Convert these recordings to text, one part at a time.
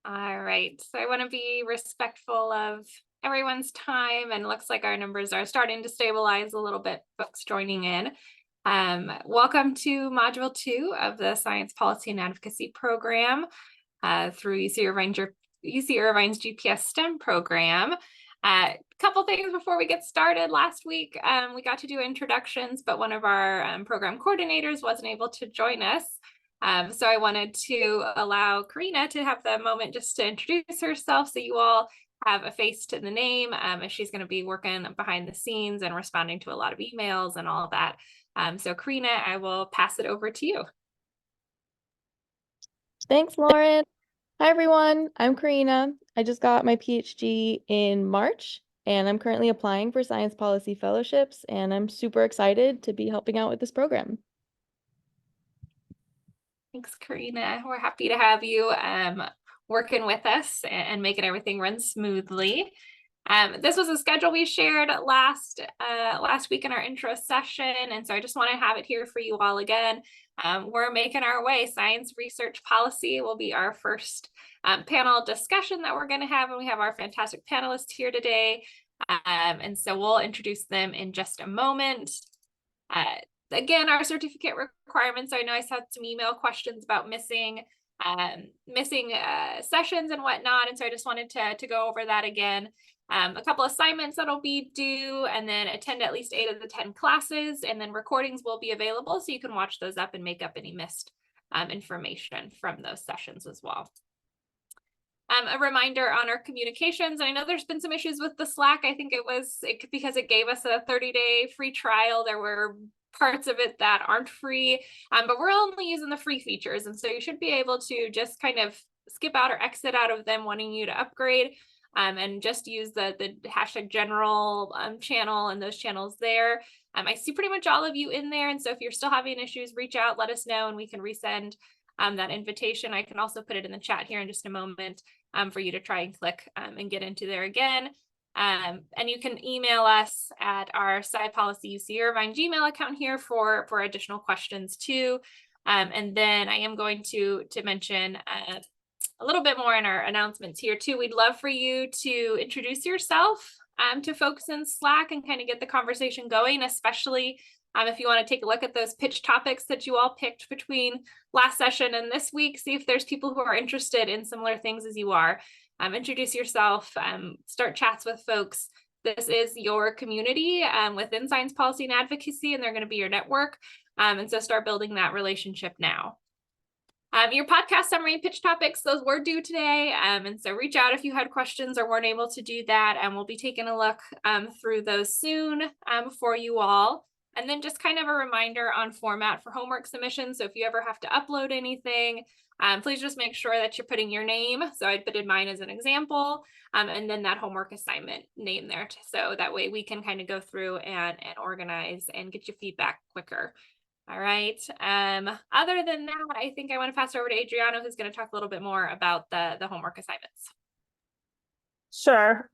All right. So I want to be respectful of everyone's time, and looks like our numbers are starting to stabilize a little bit, folks joining in. Welcome to Module 2 of the Science Policy and Advocacy Program through UC Irvine's GPS STEM program. A couple things before we get started. Last week, we got to do introductions, but one of our program coordinators wasn't able to join us. So I wanted to allow Karina to have the moment just to introduce herself so you all have a face to the name, as she's going to be working behind the scenes and responding to a lot of emails and all of that. So Karina, I will pass it over to you. Thanks, Lauren. Hi, everyone. I'm Karina. I just got my PhD in March, and I'm currently applying for science policy fellowships, and I'm super excited to be helping out with this program. Thanks, Karina. We're happy to have you working with us and making everything run smoothly. This was a schedule we shared last week in our intro session, and so I just want to have it here for you all again. We're making our way. Science research policy will be our first panel discussion that we're going to have, and we have our fantastic panelists here today. And so we'll introduce them in just a moment. Again, our certificate requirements. I know I had some email questions about missing sessions and whatnot, and so I just wanted to go over that again. A couple assignments that'll be due, and then attend at least 8 of the 10 classes, and then recordings will be available so you can watch those up and make up any missed information from those sessions as well. A reminder on our communications. I know there's been some issues with the Slack. I think because it gave us a 30-day free trial. There were parts of it that aren't free, but we're only using the free features, and so you should be able to just kind of skip out or exit out of them wanting you to upgrade, and just use the hashtag general channel and those channels there. I see pretty much all of you in there, and so if you're still having issues, reach out, let us know, and we can resend that invitation. I can also put it in the chat here in just a moment for you to try and click and get into there again. And you can email us at our Sci Policy UC Irvine Gmail account here for additional questions too. And then I am going to mention a little bit more in our announcements here too. We'd love for you to introduce yourself to folks in Slack and kind of get the conversation going, especially if you want to take a look at those pitch topics that you all picked between last session and this week. See if there's people who are interested in similar things as you are. Introduce yourself, start chats with folks. This is your community within science policy and advocacy, and they're going to be your network. And so start building that relationship now. Your podcast summary and pitch topics, those were due today. And so reach out if you had questions or weren't able to do that. And we'll be taking a look through those soon for you all. And then just kind of a reminder on format for homework submissions. So if you ever have to upload anything, please just make sure that you're putting your name. So I put in mine as an example, and then that homework assignment name there. So that way we can kind of go through and organize and get you feedback quicker. All right. Other than that, I think I want to pass it over to Adriana, who's going to talk a little bit more about the homework assignments. Sure.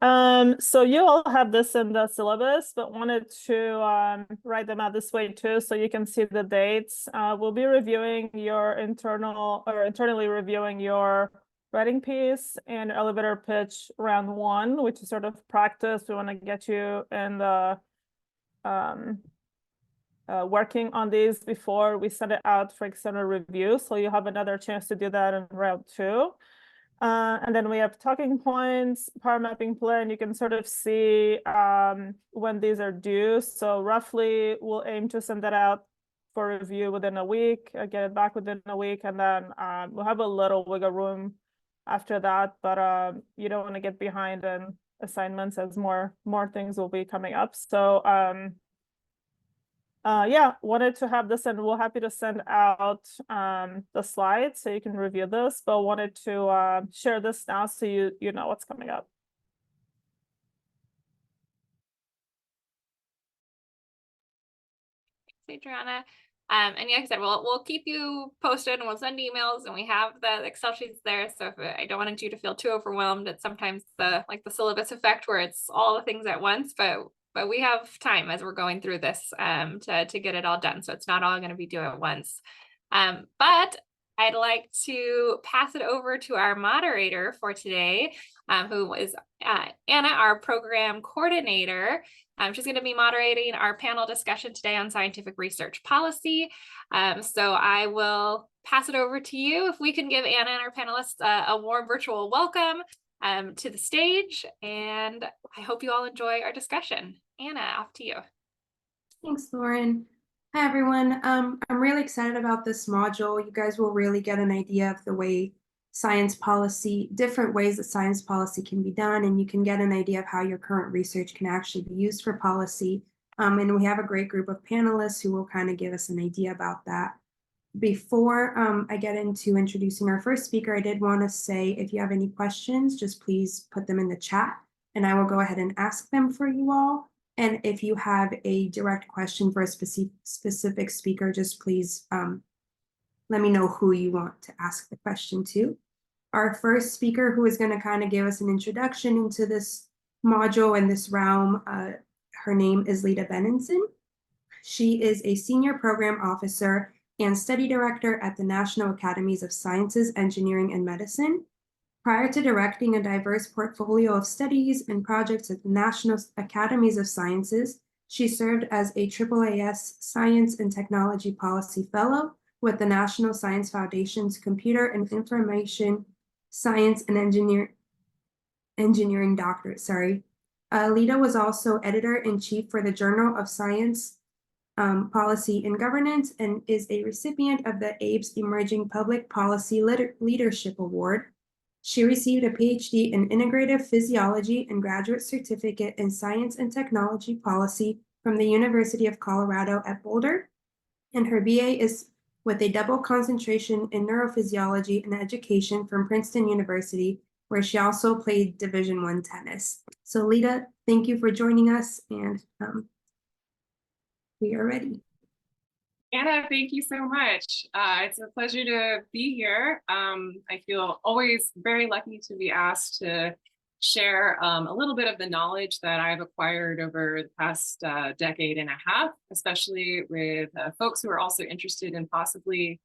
So you all have this in the syllabus, but wanted to write them out this way too, so you can see the dates. We'll be reviewing your internally reviewing your writing piece and elevator pitch round 1, which is sort of practice. We want to get you in the working on these before we send it out for external review. So you have another chance to do that in round 2. And then we have talking points, power mapping plan. You can sort of see when these are due. So roughly we'll aim to send that out for review within a week, get it back within a week, and then we'll have a little wiggle room after that. But you don't want to get behind in assignments as more things will be coming up. So yeah, wanted to have this, and we're happy to send out the slides so you can review this, but wanted to share this now so you know what's coming up. Thanks, Adriana. And yeah, like I said, we'll keep you posted, and we'll send emails, and we have the Excel sheets there. So if I don't want you to feel too overwhelmed, it's sometimes the syllabus effect where it's all the things at once, but we have time as we're going through this to get it all done. So it's not all going to be due at once. But I'd like to pass it over to our moderator for today, who is Anna, our program coordinator. She's going to be moderating our panel discussion today on scientific research policy. So I will pass it over to you. If we can give Anna and our panelists a warm virtual welcome to the stage, and I hope you all enjoy our discussion. Anna, off to you. Thanks, Lauren. Hi, everyone. I'm really excited about this module. You guys will really get an idea of the way science policy, different ways that science policy can be done, and you can get an idea of how your current research can actually be used for policy. And we have a great group of panelists who will kind of give us an idea about that. Before I get into introducing our first speaker, I did want to say, if you have any questions, just please put them in the chat, and I will go ahead and ask them for you all. And if you have a direct question for a specific speaker, just please let me know who you want to ask the question to. Our first speaker, who is going to kind of give us an introduction into this module and this realm, her name is Lida Beninson. She is a senior program officer and study director at the National Academies of Sciences, Engineering, and Medicine. Prior to directing a diverse portfolio of studies and projects at the National Academies of Sciences, she served as a AAAS Science and Technology Policy Fellow with the National Science Foundation's Computer and Information Science and Engineering Doctorate. Lida was also editor-in-chief for the Journal of Science Policy and Governance and is a recipient of the ABES Emerging Public Policy Leadership Award. She received a PhD in Integrative Physiology and graduate certificate in Science and Technology Policy from the University of Colorado at Boulder, and her BA is with a double concentration in Neurophysiology and Education from Princeton University, where she also played Division I tennis. So Lida, thank you for joining us, and we are ready. Anna, thank you so much. It's a pleasure to be here. I feel always very lucky to be asked to share a little bit of the knowledge that I've acquired over the past decade and a half, especially with folks who are also interested in possibly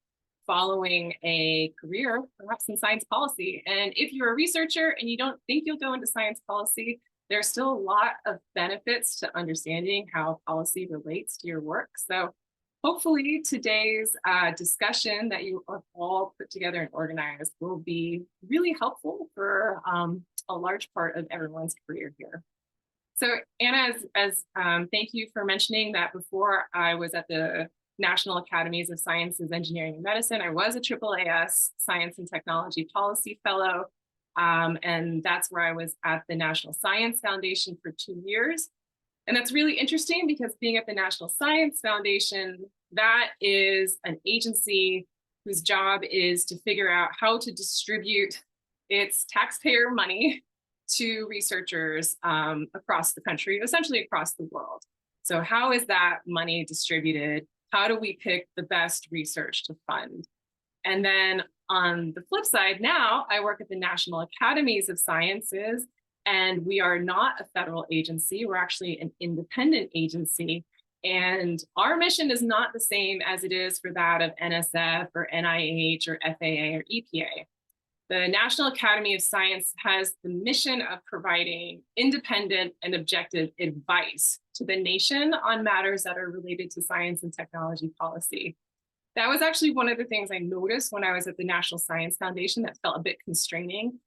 following a career, perhaps in science policy. And if you're a researcher and you don't think you'll go into science policy, there's still a lot of benefits to understanding how policy relates to your work. So hopefully today's discussion that you have all put together and organized will be really helpful for a large part of everyone's career here. So Anna, thank you for mentioning that before I was at the National Academies of Sciences, Engineering, and Medicine, I was a AAAS Science and Technology Policy Fellow. And that's where I was at the National Science Foundation for 2 years. And that's really interesting because being at the National Science Foundation, that is an agency whose job is to figure out how to distribute its taxpayer money to researchers across the country, essentially across the world. So how is that money distributed? How do we pick the best research to fund? And then on the flip side, now I work at the National Academies of Sciences, and we are not a federal agency. We're actually an independent agency. And our mission is not the same as it is for that of NSF or NIH or FAA or EPA. The National Academy of Science has the mission of providing independent and objective advice to the nation on matters that are related to science and technology policy. That was actually one of the things I noticed when I was at the National Science Foundation that felt a bit constraining.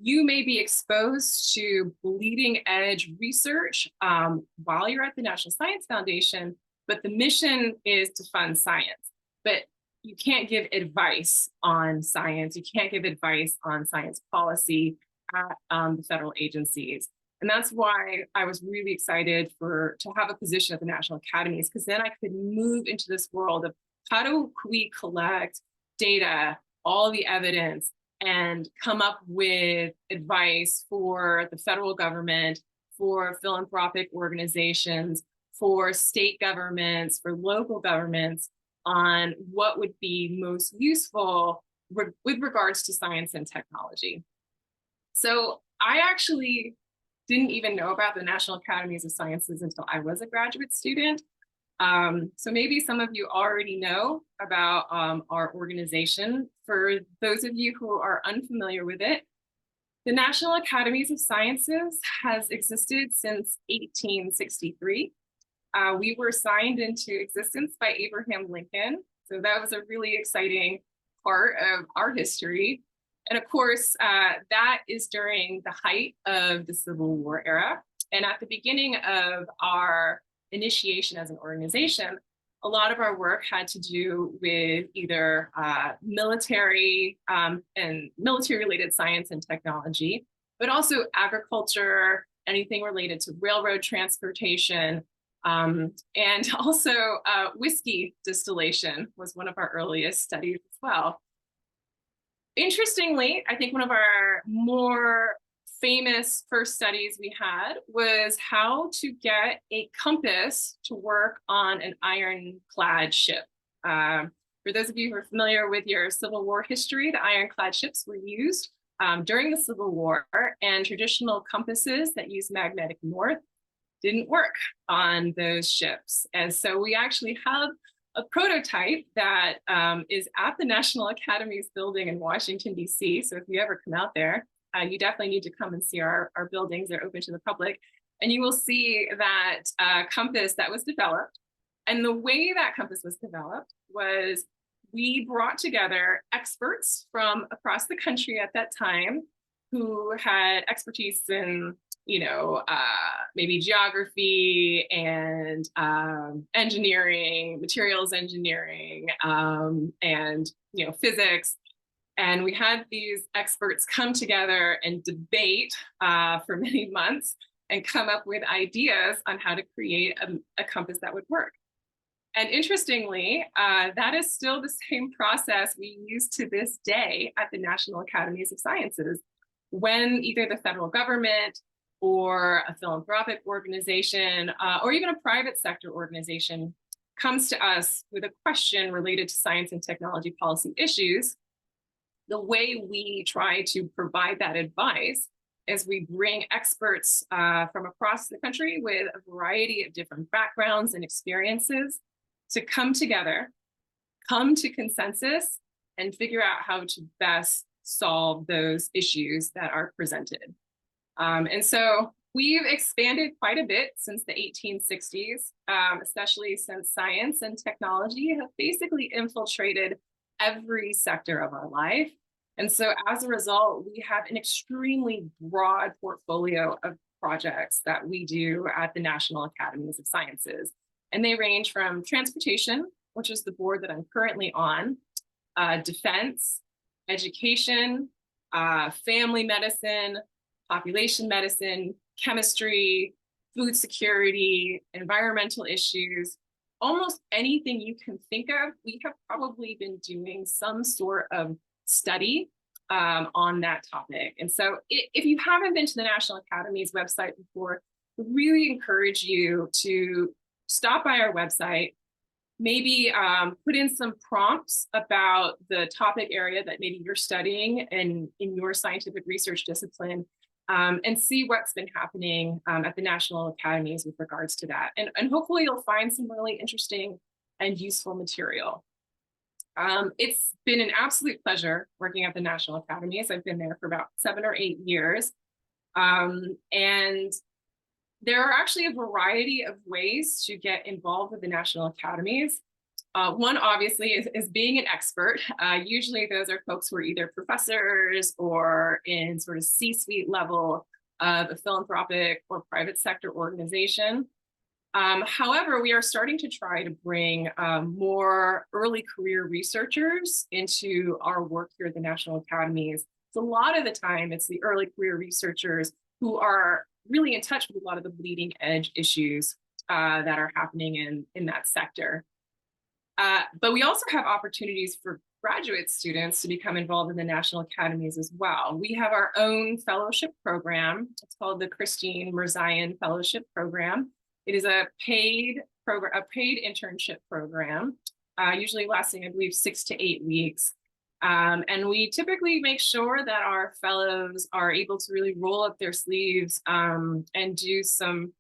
You may be exposed to bleeding edge research while you're at the National Science Foundation, but the mission is to fund science. But you can't give advice on science. You can't give advice on science policy at the federal agencies. And that's why I was really excited to have a position at the National Academies, because then I could move into this world of how do we collect data, all the evidence, and come up with advice for the federal government, for philanthropic organizations, for state governments, for local governments on what would be most useful with regards to science and technology. So I actually didn't even know about the National Academies of Sciences until I was a graduate student. So maybe some of you already know about our organization. For those of you who are unfamiliar with it, the National Academies of Sciences has existed since 1863. We were signed into existence by Abraham Lincoln. So that was a really exciting part of our history. And of course, that is during the height of the Civil War era. And at the beginning of our initiation as an organization, a lot of our work had to do with either military and military-related science and technology, but also agriculture, anything related to railroad transportation, and also whiskey distillation was one of our earliest studies as well. Interestingly, I think one of our more famous first studies we had was how to get a compass to work on an ironclad ship. For those of you who are familiar with your Civil War history, the ironclad ships were used during the Civil War, and traditional compasses that use magnetic north didn't work on those ships. And so we actually have a prototype that is at the National Academies building in Washington, D.C. So if you ever come out there, you definitely need to come and see our buildings. They're open to the public. And you will see that compass that was developed. And the way that compass was developed was we brought together experts from across the country at that time who had expertise in, maybe geography and engineering, materials engineering, and, physics. And we had these experts come together and debate for many months and come up with ideas on how to create a compass that would work. And interestingly, that is still the same process we use to this day at the National Academies of Sciences. When either the federal government or a philanthropic organization or even a private sector organization comes to us with a question related to science and technology policy issues, the way we try to provide that advice is we bring experts from across the country with a variety of different backgrounds and experiences to come together, come to consensus, and figure out how to best solve those issues that are presented. And so we've expanded quite a bit since the 1860s, especially since science and technology have basically infiltrated every sector of our life. And so as a result, we have an extremely broad portfolio of projects that we do at the National Academies of Sciences. And they range from transportation, which is the board that I'm currently on, defense, education, family medicine, population medicine, chemistry, food security, environmental issues, almost anything you can think of, we have probably been doing some sort of study on that topic. And so if you haven't been to the National Academies website before, I really encourage you to stop by our website, maybe put in some prompts about the topic area that maybe you're studying in your scientific research discipline, and see what's been happening at the National Academies with regards to that. And hopefully you'll find some really interesting and useful material. It's been an absolute pleasure working at the National Academies. I've been there for about 7 or 8 years. And there are actually a variety of ways to get involved with the National Academies. One, obviously, is being an expert. Usually those are folks who are either professors or in sort of C-suite level of a philanthropic or private sector organization. However, we are starting to try to bring more early career researchers into our work here at the National Academies. So a lot of the time, it's the early career researchers who are really in touch with a lot of the bleeding edge issues that are happening in that sector. But we also have opportunities for graduate students to become involved in the National Academies as well. We have our own fellowship program. It's called the Christine Mirzayan Fellowship Program. It is a paid program, a paid internship program, usually lasting, I believe, 6 to 8 weeks. And we typically make sure that our fellows are able to really roll up their sleeves and do some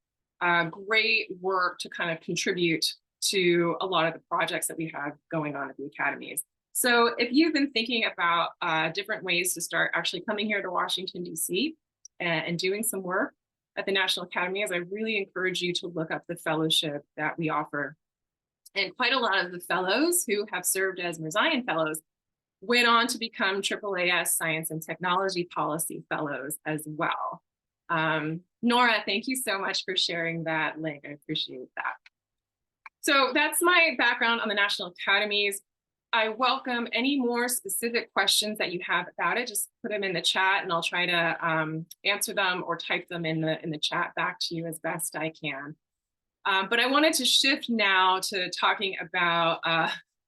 great work to kind of contribute to a lot of the projects that we have going on at the academies. So if you've been thinking about different ways to start actually coming here to Washington, D.C. and doing some work at the National Academies, I really encourage you to look up the fellowship that we offer. And quite a lot of the fellows who have served as Mirzayan Fellows went on to become AAAS Science and Technology Policy Fellows as well. Nora, thank you so much for sharing that link. I appreciate that. So that's my background on the National Academies. I welcome any more specific questions that you have about it. Just put them in the chat and I'll try to answer them or type them in the chat back to you as best I can. But I wanted to shift now to talking about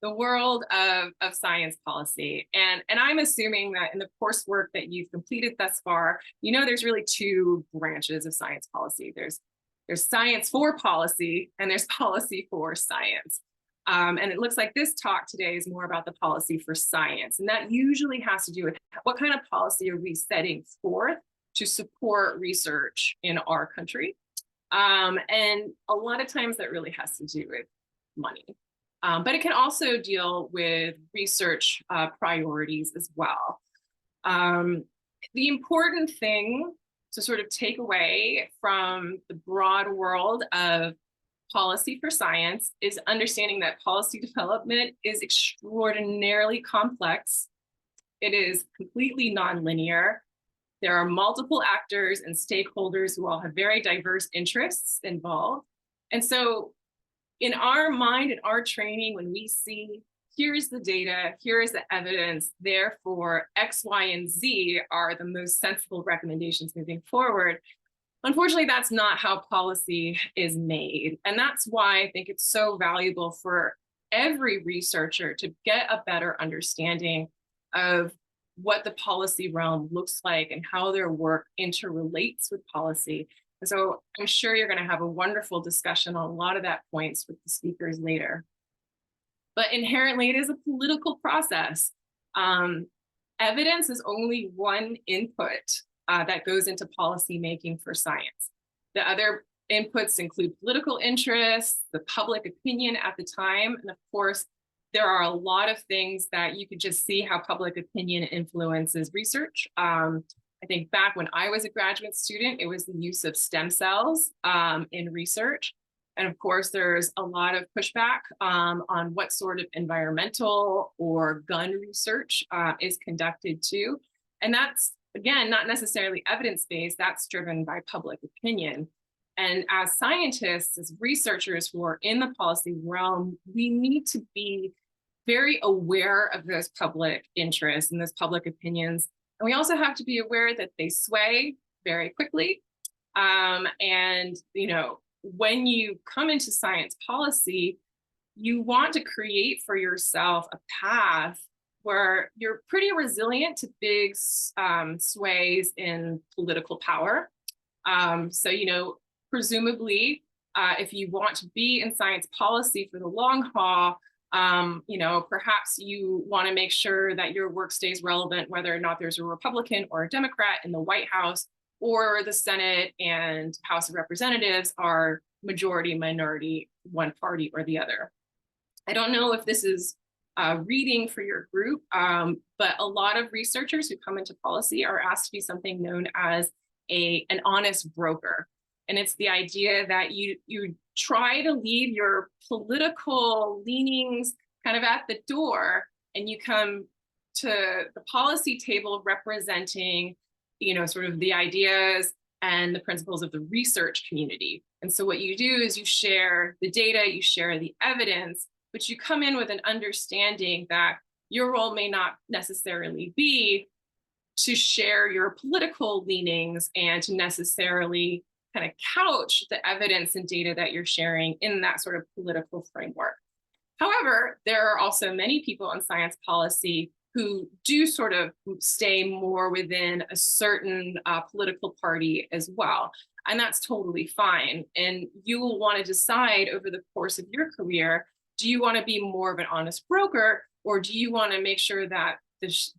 the world of science policy. And I'm assuming that in the coursework that you've completed thus far, you know there's really two branches of science policy. There's science for policy and there's policy for science. And it looks like this talk today is more about the policy for science. And that usually has to do with what kind of policy are we setting forth to support research in our country. And a lot of times that really has to do with money. But it can also deal with research priorities as well. The important thing to sort of take away from the broad world of policy for science is understanding that policy development is extraordinarily complex. It is completely nonlinear. There are multiple actors and stakeholders who all have very diverse interests involved. And so in our mind, in our training, when we see, here's the data, here is the evidence, therefore X, Y, and Z are the most sensible recommendations moving forward, unfortunately, that's not how policy is made. And that's why I think it's so valuable for every researcher to get a better understanding of what the policy realm looks like and how their work interrelates with policy. And so I'm sure you're going to have a wonderful discussion on a lot of that points with the speakers later. But inherently, it is a political process. Evidence is only one input that goes into policy making for science. The other inputs include political interests, the public opinion at the time, and of course, there are a lot of things that you could just see how public opinion influences research. I think back when I was a graduate student, it was the use of stem cells in research. And of course, there's a lot of pushback on what sort of environmental or gun research is conducted too. And that's, again, not necessarily evidence-based, that's driven by public opinion. And as scientists, as researchers who are in the policy realm, we need to be very aware of those public interests and those public opinions. And we also have to be aware that they sway very quickly. And, you know, when you come into science policy, you want to create for yourself a path where you're pretty resilient to big sways in political power. So, you know, presumably, if you want to be in science policy for the long haul, you know, perhaps you want to make sure that your work stays relevant, whether or not there's a Republican or a Democrat in the White House, or the Senate and House of Representatives are majority, minority, one party or the other. I don't know if this is reading for your group, but a lot of researchers who come into policy are asked to be something known as an honest broker. And it's the idea that you try to leave your political leanings kind of at the door, and you come to the policy table representing, you know, sort of the ideas and the principles of the research community. And so what you do is you share the data, you share the evidence, but you come in with an understanding that your role may not necessarily be to share your political leanings and to necessarily kind of couch the evidence and data that you're sharing in that sort of political framework. However, there are also many people in science policy who do sort of stay more within a certain political party as well. And that's totally fine. And you will want to decide over the course of your career, do you want to be more of an honest broker, or do you want to make sure that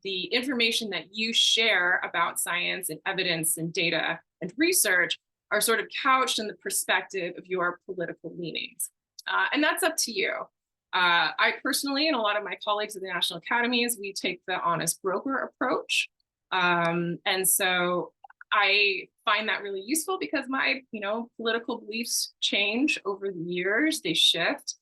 the information that you share about science and evidence and data and research are sort of couched in the perspective of your political leanings? And that's up to you. I personally, and a lot of my colleagues at the National Academies, we take the honest broker approach. And so I find that really useful because my, political beliefs change over the years, they shift.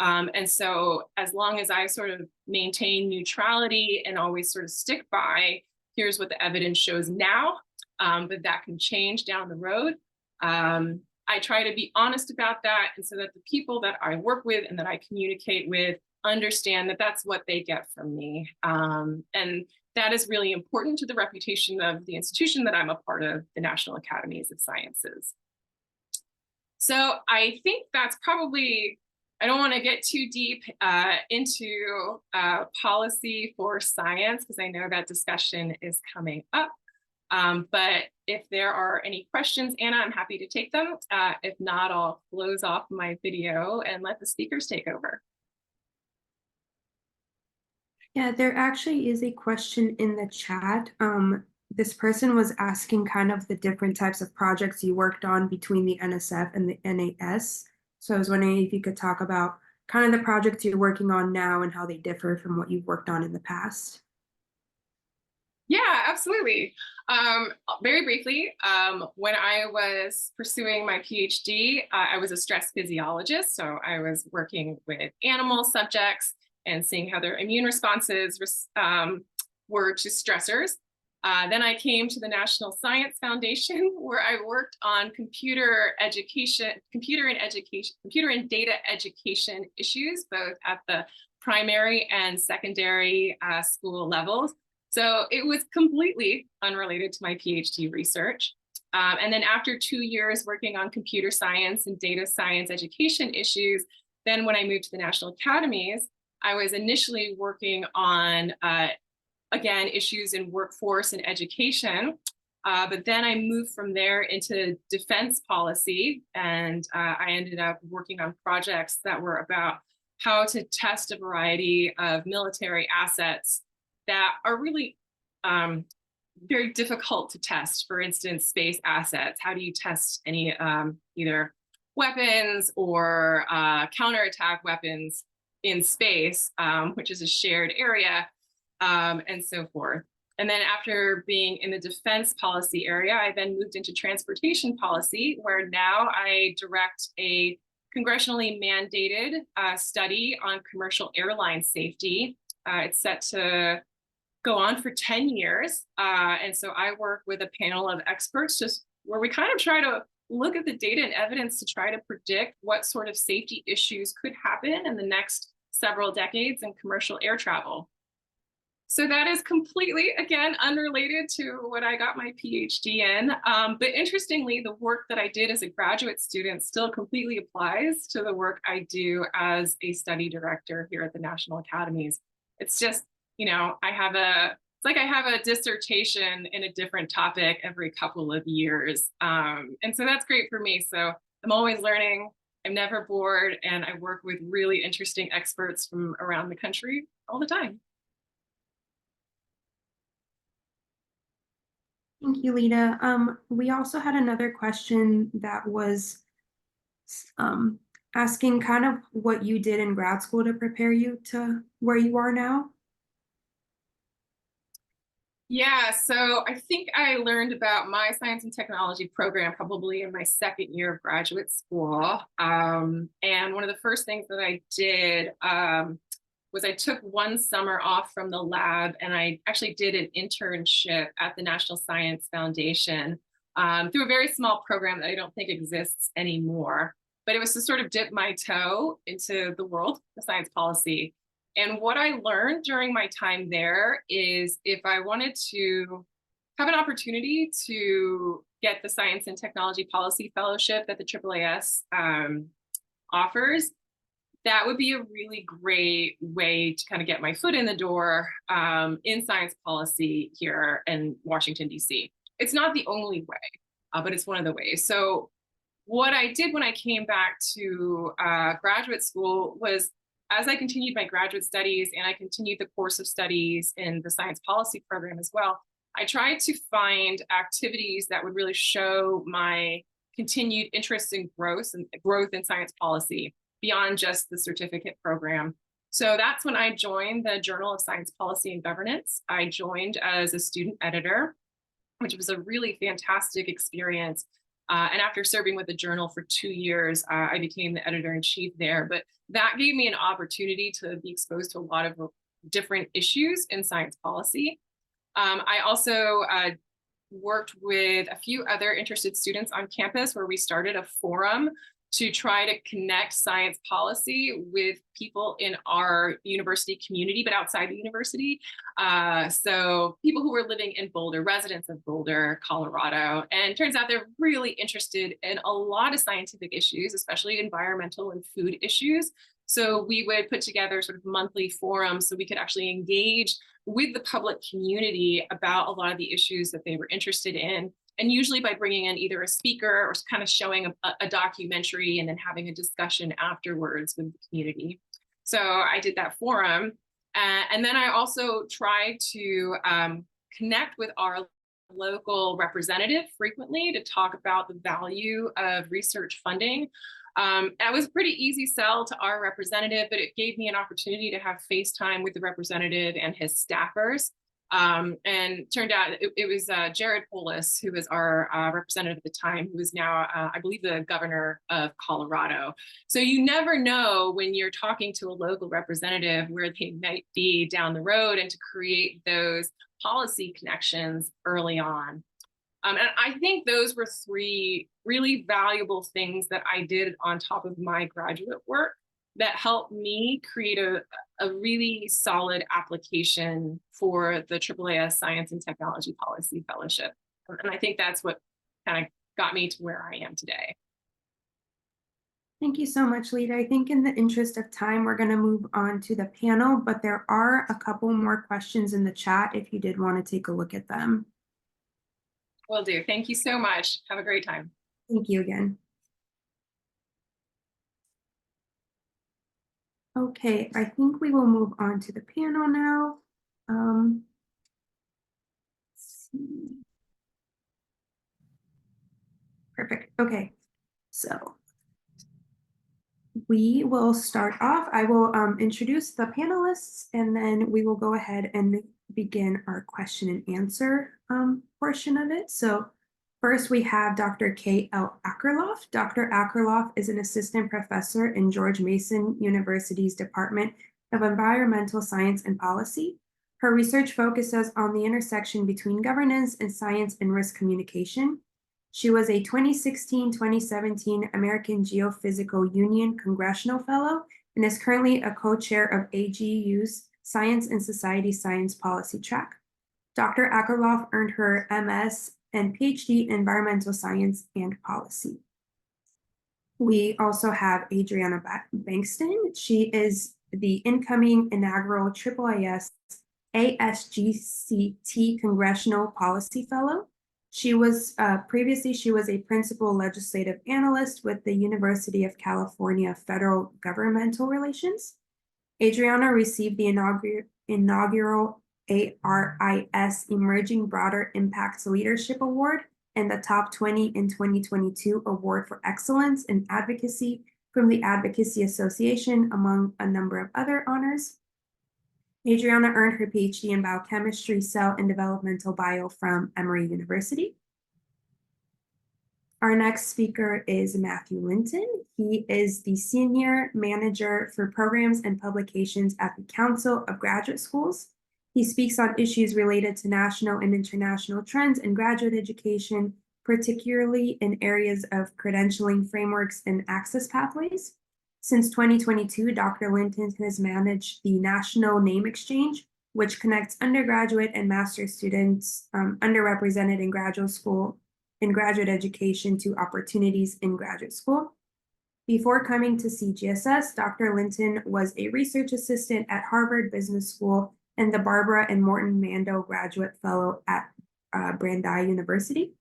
And so as long as I sort of maintain neutrality and always sort of stick by, here's what the evidence shows now, but that can change down the road. I try to be honest about that, and so that the people that I work with and that I communicate with understand that that's what they get from me. And that is really important to the reputation of the institution that I'm a part of, the National Academies of Sciences. So I think that's probably, I don't want to get too deep into policy for science, because I know that discussion is coming up. But if there are any questions, Anna, I'm happy to take them. If not, I'll close off my video and let the speakers take over. Yeah, there actually is a question in the chat. This person was asking kind of the different types of projects you worked on between the NSF and the NAS. So I was wondering if you could talk about kind of the projects you're working on now and how they differ from what you've worked on in the past. Yeah, absolutely. Very briefly, when I was pursuing my PhD, I was a stress physiologist. So I was working with animal subjects and seeing how their immune responses were to stressors. Then I came to the National Science Foundation, where I worked on computer and data education issues, both at the primary and secondary school levels. So it was completely unrelated to my PhD research. And then after 2 years working on computer science and data science education issues, then when I moved to the National Academies, I was initially working on, again, issues in workforce and education. But then I moved from there into defense policy, and I ended up working on projects that were about how to test a variety of military assets that are really very difficult to test. For instance, space assets. How do you test any either weapons or counterattack weapons in space, which is a shared area, and so forth. And then after being in the defense policy area, I then moved into transportation policy, where now I direct a congressionally mandated study on commercial airline safety. It's set to go on for 10 years. And so I work with a panel of experts just where we kind of try to look at the data and evidence to try to predict what sort of safety issues could happen in the next several decades in commercial air travel. So that is completely, again, unrelated to what I got my PhD in. But interestingly, the work that I did as a graduate student still completely applies to the work I do as a study director here at the National Academies. It's just, it's like I have a dissertation in a different topic every couple of years. And so that's great for me. So I'm always learning, I'm never bored, and I work with really interesting experts from around the country all the time. Thank you, Lida. We also had another question that was asking kind of what you did in grad school to prepare you to where you are now. Yeah, so I think I learned about my science and technology program probably in my second year of graduate school. And one of the first things that I did was I took one summer off from the lab, and I actually did an internship at the National Science Foundation through a very small program that I don't think exists anymore. But it was to sort of dip my toe into the world of science policy. And what I learned during my time there is if I wanted to have an opportunity to get the Science and Technology Policy Fellowship that the AAAS offers, that would be a really great way to kind of get my foot in the door in science policy here in Washington, D.C. It's not the only way, but it's one of the ways. So what I did when I came back to graduate school was, as I continued my graduate studies and I continued the course of studies in the science policy program as well, I tried to find activities that would really show my continued interest in growth in science policy. beyond just the certificate program. So that's when I joined the Journal of Science Policy and Governance. I joined as a student editor, which was a really fantastic experience. And after serving with the journal for 2 years, I became the editor-in-chief there. But that gave me an opportunity to be exposed to a lot of different issues in science policy. I also worked with a few other interested students on campus where we started a forum to try to connect science policy with people in our university community, but outside the university. So people who were living in Boulder, residents of Boulder, Colorado, and it turns out they're really interested in a lot of scientific issues, especially environmental and food issues. So we would put together sort of monthly forums so we could actually engage with the public community about a lot of the issues that they were interested in. And usually by bringing in either a speaker or kind of showing a documentary and then having a discussion afterwards with the community. So I did that forum. And then I also tried to connect with our local representative frequently to talk about the value of research funding. That was a pretty easy sell to our representative, but it gave me an opportunity to have FaceTime with the representative and his staffers. And turned out it was Jared Polis, who was our representative at the time, who is now, I believe, the governor of Colorado. So you never know when you're talking to a local representative where they might be down the road, and to create those policy connections early on. And I think those were 3 really valuable things that I did on top of my graduate work that helped me create a really solid application for the AAAS Science and Technology Policy Fellowship. And I think that's what kind of got me to where I am today. Thank you so much, Lida. I think in the interest of time, we're going to move on to the panel, but there are a couple more questions in the chat if you did want to take a look at them. Will do. Thank you so much. Have a great time. Thank you again. Okay, I think we will move on to the panel now. Let's see. Perfect. Okay, so we will start off. I will introduce the panelists, and then we will go ahead and begin our question and answer portion of it. So first we have Dr. Kate L. Akerlof. Dr. Akerlof is an assistant professor in George Mason University's Department of Environmental Science and Policy. Her research focuses on the intersection between governance and science and risk communication. She was a 2016-2017 American Geophysical Union Congressional Fellow and is currently a co-chair of AGU's Science and Society Science Policy Track. Dr. Akerlof earned her MS and PhD in Environmental Science and Policy. We also have Adriana Bankston. She is the incoming inaugural AAAS ASGCT Congressional Policy Fellow. She was previously a principal legislative analyst with the University of California Federal Governmental Relations. Adriana received the inaugural ARIS Emerging Broader Impacts Leadership Award and the Top 20 in 2022 Award for Excellence in Advocacy from the Advocacy Association, among a number of other honors. Adriana earned her PhD in Biochemistry, Cell and Developmental Bio from Emory University. Our next speaker is Matthew Linton. He is the Senior Manager for Programs and Publications at the Council of Graduate Schools. He speaks on issues related to national and international trends in graduate education, particularly in areas of credentialing frameworks and access pathways. Since 2022, Dr. Linton has managed the National Name Exchange, which connects undergraduate and master's students underrepresented in graduate education to opportunities in graduate school. Before coming to CGSS, Dr. Linton was a research assistant at Harvard Business School and the Barbara and Morton Mando Graduate Fellow at Brandeis University.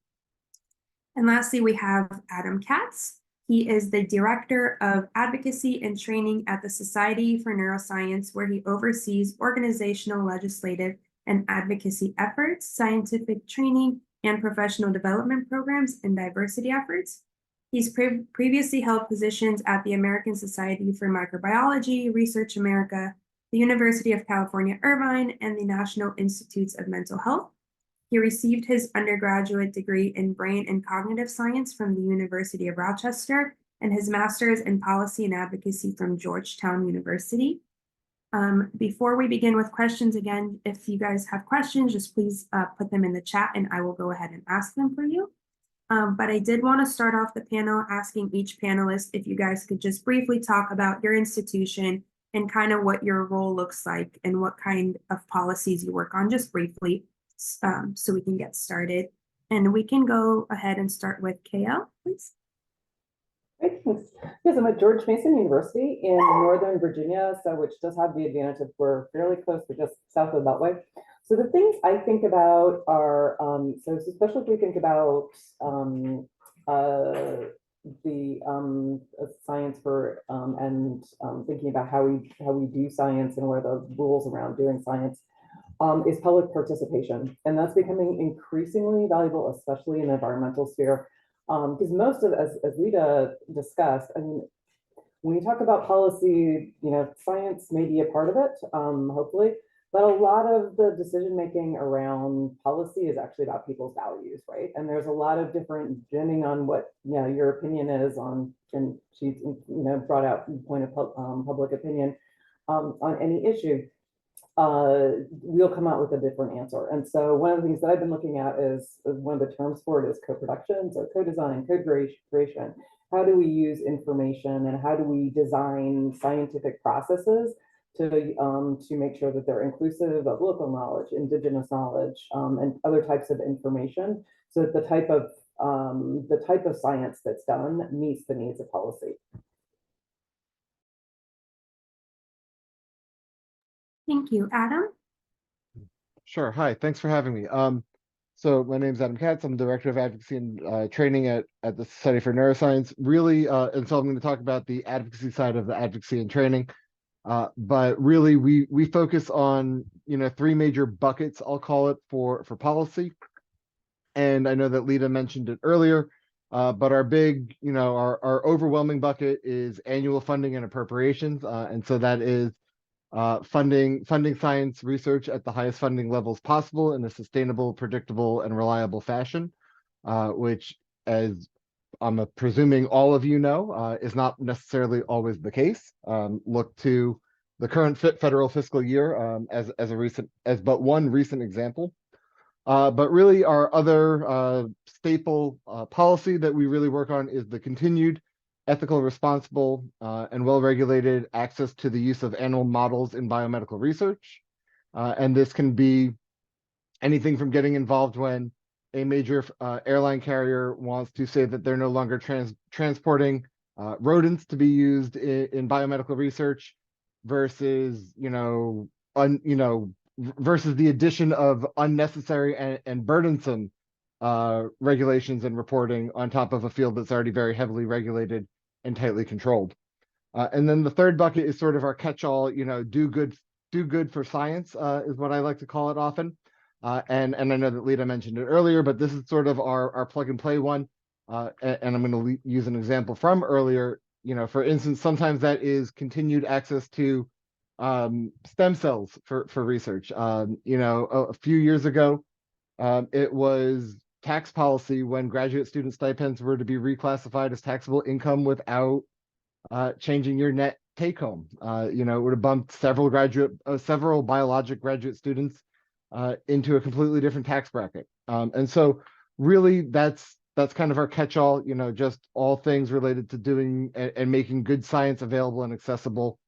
And lastly, we have Adam Katz. He is the Director of Advocacy and Training at the Society for Neuroscience, where he oversees organizational, legislative, and advocacy efforts, scientific training, and professional development programs and diversity efforts. He's previously held positions at the American Society for Microbiology, Research America, the University of California, Irvine, and the National Institutes of Mental Health. He received his undergraduate degree in brain and cognitive science from the University of Rochester and his master's in policy and advocacy from Georgetown University. Before we begin with questions, again, if you guys have questions, just please put them in the chat and I will go ahead and ask them for you. But I did want to start off the panel asking each panelist if you guys could just briefly talk about your institution and kind of what your role looks like and what kind of policies you work on, just briefly, so we can get started. And we can go ahead and start with KL, please. Great, thanks. Yes, I'm at George Mason University in Northern Virginia, which does have the advantage of we're fairly close, we're just south of the Beltway. So the things I think about are, so especially if we think about the science for and thinking about how we do science and what are the rules around doing science, is public participation, and that's becoming increasingly valuable, especially in the environmental sphere, because most of, as Lida discussed, I mean, when you talk about policy, you know, science may be a part of it, hopefully. But a lot of the decision making around policy is actually about people's values, right? And there's a lot of different, depending on what your opinion is on, and she brought out the point of public opinion on any issue, we'll come out with a different answer. And so one of the things that I've been looking at is one of the terms for it is co-production, so co-design, co-creation. How do we use information and how do we design scientific processes to make sure that they're inclusive of local knowledge, indigenous knowledge, and other types of information, so that the type of science that's done meets the needs of policy. Thank you, Adam. Sure. Hi, thanks for having me. So my name is Adam Katz. I'm Director of Advocacy and Training at the Society for Neuroscience. Really, and so I'm going to talk about the advocacy side of the advocacy and training. But really, we focus on three major buckets, I'll call it, for policy. And I know that Lida mentioned it earlier, but our big, our overwhelming bucket is annual funding and appropriations, and so that is funding science research at the highest funding levels possible in a sustainable, predictable, and reliable fashion, which, as I'm presuming all of you know, is not necessarily always the case. Look to the current federal fiscal year as but one recent example. But really, our other staple policy that we really work on is the continued ethical, responsible, and well-regulated access to the use of animal models in biomedical research. And this can be anything from getting involved when a major airline carrier wants to say that they're no longer transporting rodents to be used in biomedical research versus, versus the addition of unnecessary and burdensome regulations and reporting on top of a field that's already very heavily regulated and tightly controlled. And then the third bucket is sort of our catch-all, do good for science, is what I like to call it often. And I know that Lida mentioned it earlier, but this is sort of our plug and play one. And I'm going to use an example from earlier. For instance, sometimes that is continued access to stem cells for research. A few years ago, it was tax policy when graduate student stipends were to be reclassified as taxable income without changing your net take home. It would have bumped several biologic graduate students into a completely different tax bracket. And so really that's kind of our catch-all, just all things related to doing and making good science available and accessible.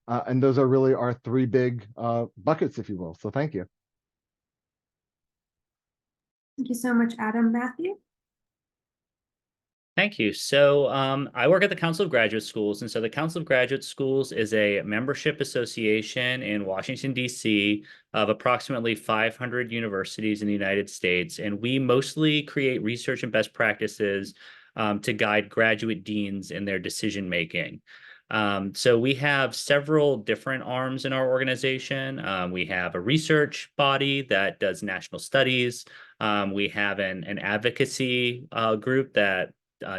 And those are really our three big buckets, if you will. So thank you. Thank you so much, Adam. Matthew? Thank you. So I work at the Council of Graduate Schools. And so the Council of Graduate Schools is a membership association in Washington, D.C. of approximately 500 universities in the United States. And we mostly create research and best practices to guide graduate deans in their decision making. So we have several different arms in our organization. We have a research body that does national studies. We have an advocacy group that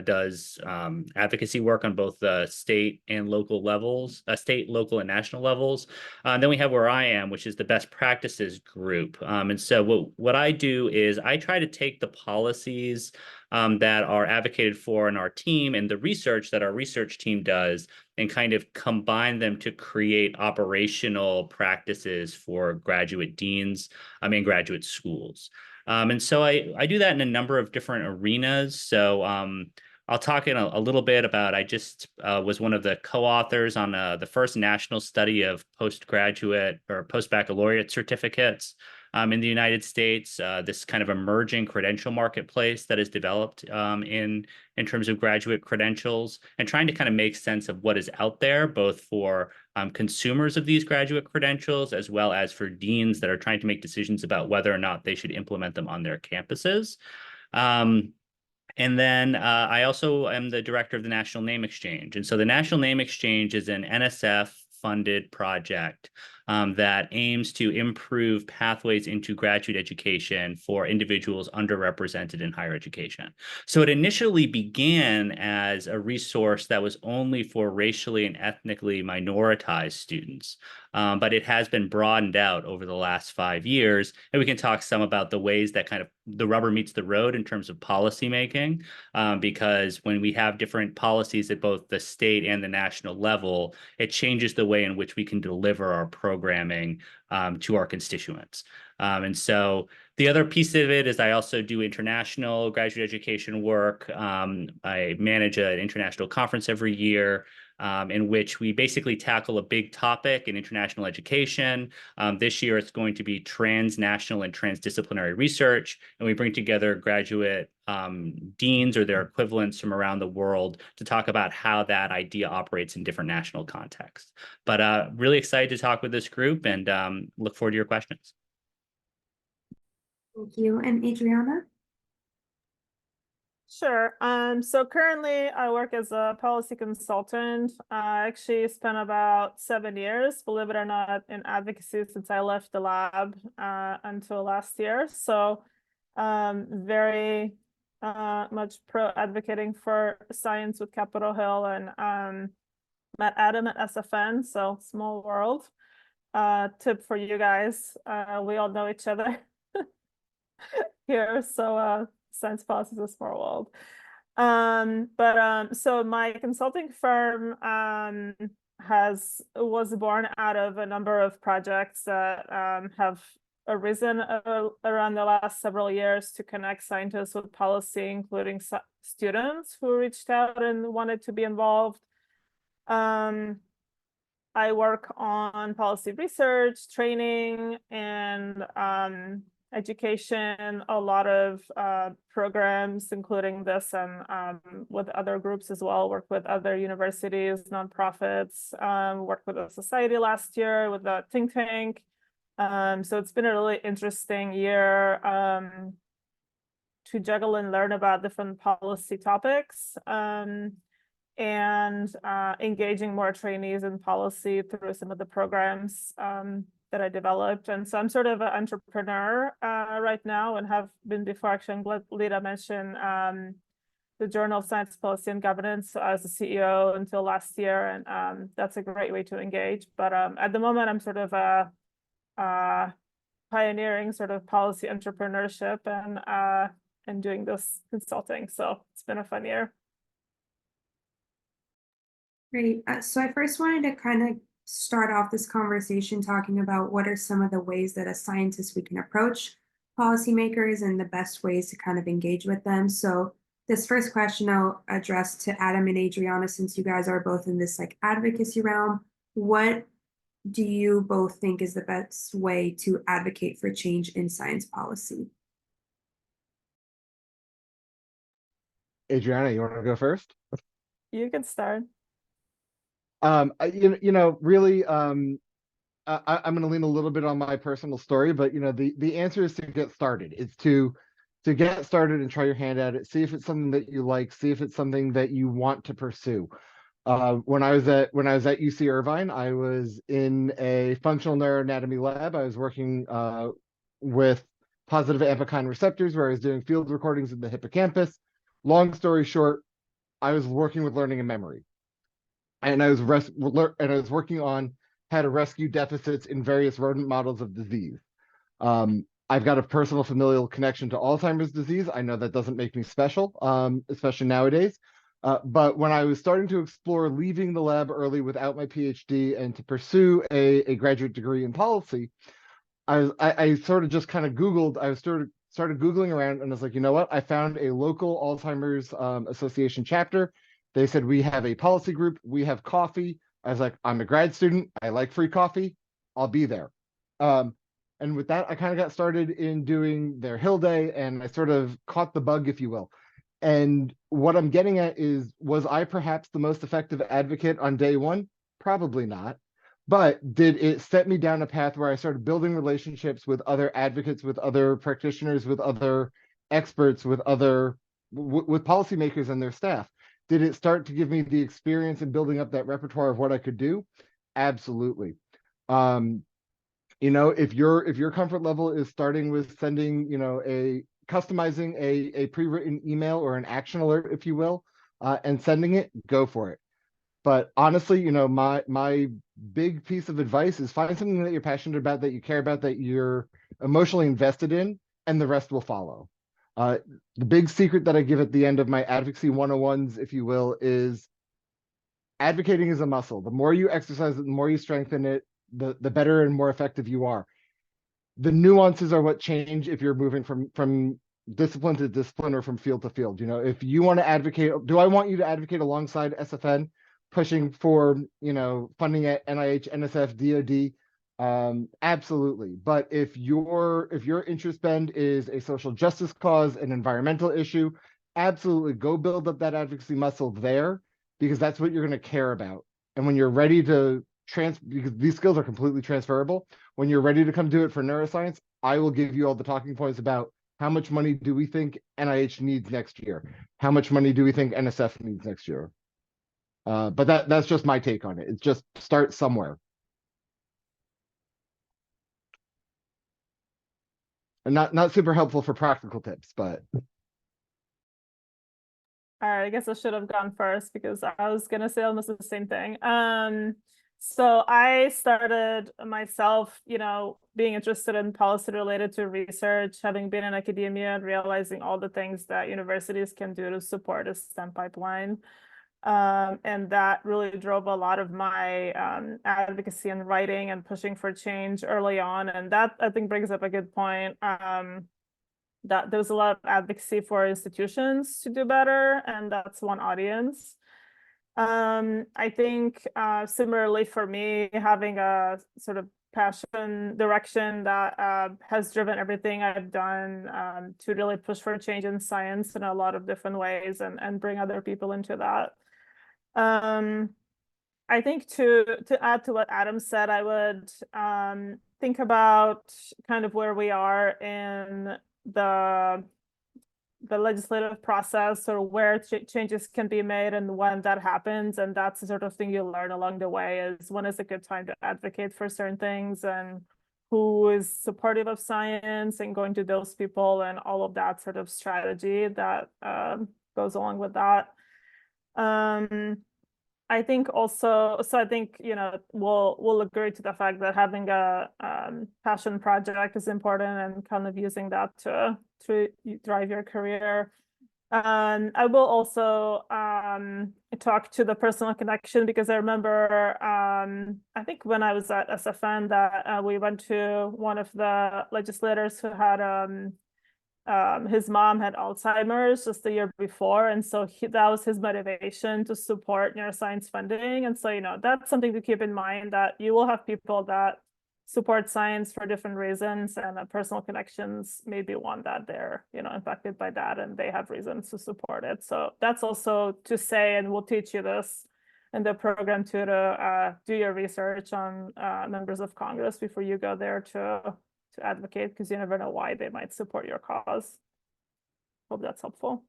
does advocacy work on both the state and local levels, state, local, and national levels. Then we have where I am, which is the best practices group. And so what I do is I try to take the policies that are advocated for in our team and the research that our research team does and kind of combine them to create operational practices for graduate deans and graduate schools. And so I do that in a number of different arenas. So I'll talk in a little bit about, I just was one of the co-authors on the first national study of postgraduate or post-baccalaureate certificates in the United States, this kind of emerging credential marketplace that is developed in terms of graduate credentials, and trying to kind of make sense of what is out there, both for consumers of these graduate credentials, as well as for deans that are trying to make decisions about whether or not they should implement them on their campuses. And then I also am the director of the National Name Exchange. And so the National Name Exchange is an NSF-funded project that aims to improve pathways into graduate education for individuals underrepresented in higher education. So it initially began as a resource that was only for racially and ethnically minoritized students. But it has been broadened out over the last 5 years. And we can talk some about the ways that kind of the rubber meets the road in terms of policymaking, because when we have different policies at both the state and the national level, it changes the way in which we can deliver our programming to our constituents. And so the other piece of it is I also do international graduate education work. I manage an international conference every year, in which we basically tackle a big topic in international education. This year, it's going to be transnational and transdisciplinary research, and we bring together graduate deans or their equivalents from around the world to talk about how that idea operates in different national contexts. But really excited to talk with this group and look forward to your questions. Thank you. And Adriana? Sure. So currently I work as a policy consultant. I actually spent about 7 years, believe it or not, in advocacy since I left the lab until last year. So very much pro-advocating for science with Capitol Hill, and met Adam at SFN, so small world. Tip for you guys, we all know each other here, so science policy is a small world. So my consulting firm was born out of a number of projects that have arisen around the last several years to connect scientists with policy, including students who reached out and wanted to be involved. I work on policy research, training, and education, a lot of programs, including this, and with other groups as well, work with other universities, nonprofits, worked with a society last year with a think tank. So it's been a really interesting year to juggle and learn about different policy topics, and engaging more trainees in policy through some of the programs that I developed. And so I'm sort of an entrepreneur right now, and have been before. Actually, I'm glad Lida mentioned the Journal of Science, Policy, and Governance as a CEO until last year, and that's a great way to engage. But at the moment, I'm sort of pioneering sort of policy entrepreneurship and doing this consulting. So it's been a fun year. Great. So I first wanted to kind of start off this conversation talking about what are some of the ways that as scientists we can approach policymakers and the best ways to kind of engage with them. So this first question I'll address to Adam and Adriana, since you guys are both in this like advocacy realm. What do you both think is the best way to advocate for change in science policy? Adriana, you want to go first? You can start. Really, I'm going to lean a little bit on my personal story, but the answer is to get started. It's to get started and try your hand at it. See if it's something that you like. See if it's something that you want to pursue. When I was at UC Irvine, I was in a functional neuroanatomy lab. I was working with positive ampakine receptors, where I was doing field recordings in the hippocampus. Long story short, I was working with learning and memory, and I was working on how to rescue deficits in various rodent models of disease. I've got a personal familial connection to Alzheimer's disease. I know that doesn't make me special, especially nowadays. But when I was starting to explore leaving the lab early without my PhD and to pursue a graduate degree in policy, I sort of just kind of Googled, started Googling around, and I was like, you know what? I found a local Alzheimer's Association chapter. They said, we have a policy group, we have coffee. I was like, I'm a grad student, I like free coffee, I'll be there. And with that, I kind of got started in doing their Hill Day, and I sort of caught the bug, if you will. And what I'm getting at is, was I perhaps the most effective advocate on day one? Probably not. But did it set me down a path where I started building relationships with other advocates, with other practitioners, with other experts, with policymakers and their staff? Did it start to give me the experience in building up that repertoire of what I could do? Absolutely. If your comfort level is starting with sending, customizing a pre-written email or an action alert, if you will, and sending it, go for it. But honestly, my big piece of advice is find something that you're passionate about, that you care about, that you're emotionally invested in, and the rest will follow. The big secret that I give at the end of my advocacy 101s, if you will, is advocating is a muscle. The more you exercise it, the more you strengthen it, the better and more effective you are. The nuances are what change if you're moving from discipline to discipline or from field to field. If you want to advocate, do I want you to advocate alongside SFN, pushing for funding at NIH, NSF, DoD? Absolutely. But if your interest bend is a social justice cause, an environmental issue, absolutely go build up that advocacy muscle there, because that's what you're going to care about. And when you're ready to because these skills are completely transferable, when you're ready to come do it for neuroscience, I will give you all the talking points about how much money do we think NIH needs next year? How much money do we think NSF needs next year? But that's just my take on it. It's just start somewhere. And not super helpful for practical tips, but. All right, I guess I should have gone first because I was gonna say almost the same thing. So I started myself, being interested in policy related to research, having been in academia and realizing all the things that universities can do to support a STEM pipeline. And that really drove a lot of my advocacy and writing and pushing for change early on. And that, I think, brings up a good point. That there's a lot of advocacy for institutions to do better, and that's one audience. I think similarly for me, having a sort of passion direction that has driven everything I've done to really push for change in science in a lot of different ways and bring other people into that. I think to add to what Adam said, I would think about kind of where we are in the legislative process, or where changes can be made and when that happens. And that's the sort of thing you learn along the way, is when is a good time to advocate for certain things and who is supportive of science, and going to those people and all of that sort of strategy that goes along with that. I think also, so I think, we'll agree to the fact that having a passion project is important, and kind of using that to drive your career. I will also talk to the personal connection, because I remember, I think when I was at SFN, that we went to one of the legislators who had his mom had Alzheimer's just the year before, and so that was his motivation to support neuroscience funding. And so that's something to keep in mind, that you will have people that support science for different reasons, and personal connections may be one that they're impacted by that, and they have reasons to support it. So that's also to say, and we'll teach you this in the program too, to do your research on members of Congress before you go there to advocate, because you never know why they might support your cause. Hope that's helpful.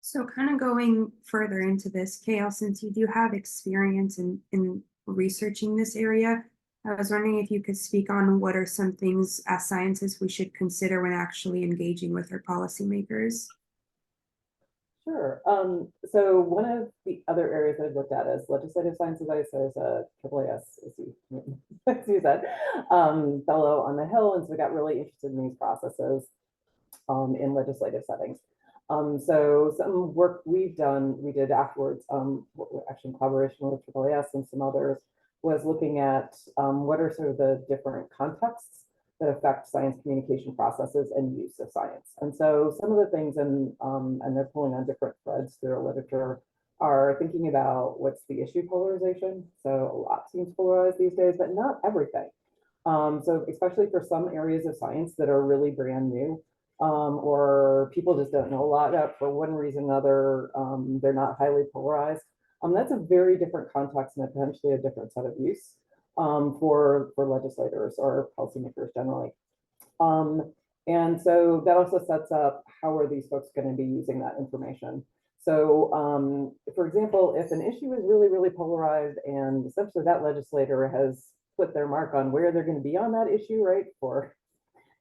So kind of going further into this, Kale, since you do have experience in researching this area, I was wondering if you could speak on what are some things as scientists we should consider when actually engaging with our policymakers. Sure. So one of the other areas I've looked at is legislative science advice. There's a AAAS, as you said, fellow on the Hill, and so we got really interested in these processes in legislative settings. So some work we've done, we did afterwards, actually in collaboration with AAAS and some others, was looking at what are sort of the different contexts that affect science communication processes and use of science. And so some of the things, and they're pulling on different threads through our literature, are thinking about what's the issue polarization. So a lot seems polarized these days, but not everything. So especially for some areas of science that are really brand new, or people just don't know a lot about for one reason or another, they're not highly polarized. That's a very different context and potentially a different set of use for legislators or policymakers generally. And so that also sets up how are these folks going to be using that information. So for example, if an issue is really, really polarized and essentially that legislator has put their mark on where they're going to be on that issue, right, for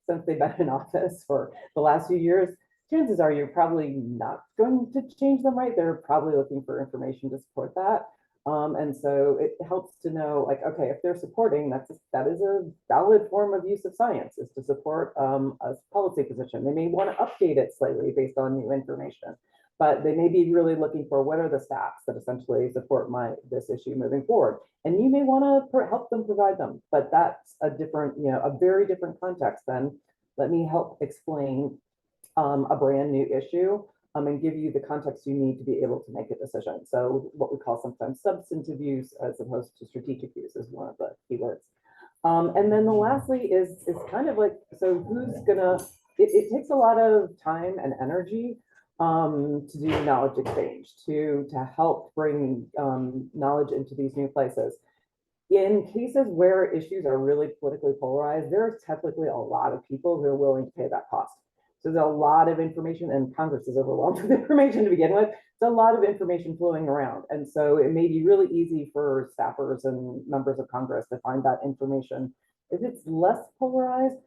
since they've been in office for the last few years, chances are you're probably not going to change them, right? They're probably looking for information to support that. And so it helps to know, like, okay, if they're supporting, that is a valid form of use of science, is to support a policy position. They may want to update it slightly based on new information, but they may be really looking for what are the stats that essentially support this issue moving forward. And you may want to help them provide them, but that's a different, a very different context than let me help explain a brand new issue and give you the context you need to be able to make a decision. So what we call sometimes substantive use as opposed to strategic use is one of the keywords. And then the lastly is kind of like, so who's gonna, it takes a lot of time and energy to do knowledge exchange, to help bring knowledge into these new places. In cases where issues are really politically polarized, there are typically a lot of people who are willing to pay that cost. So there's a lot of information, and Congress is overwhelmed with information to begin with. There's a lot of information flowing around. And so it may be really easy for staffers and members of Congress to find that information. If it's less polarized,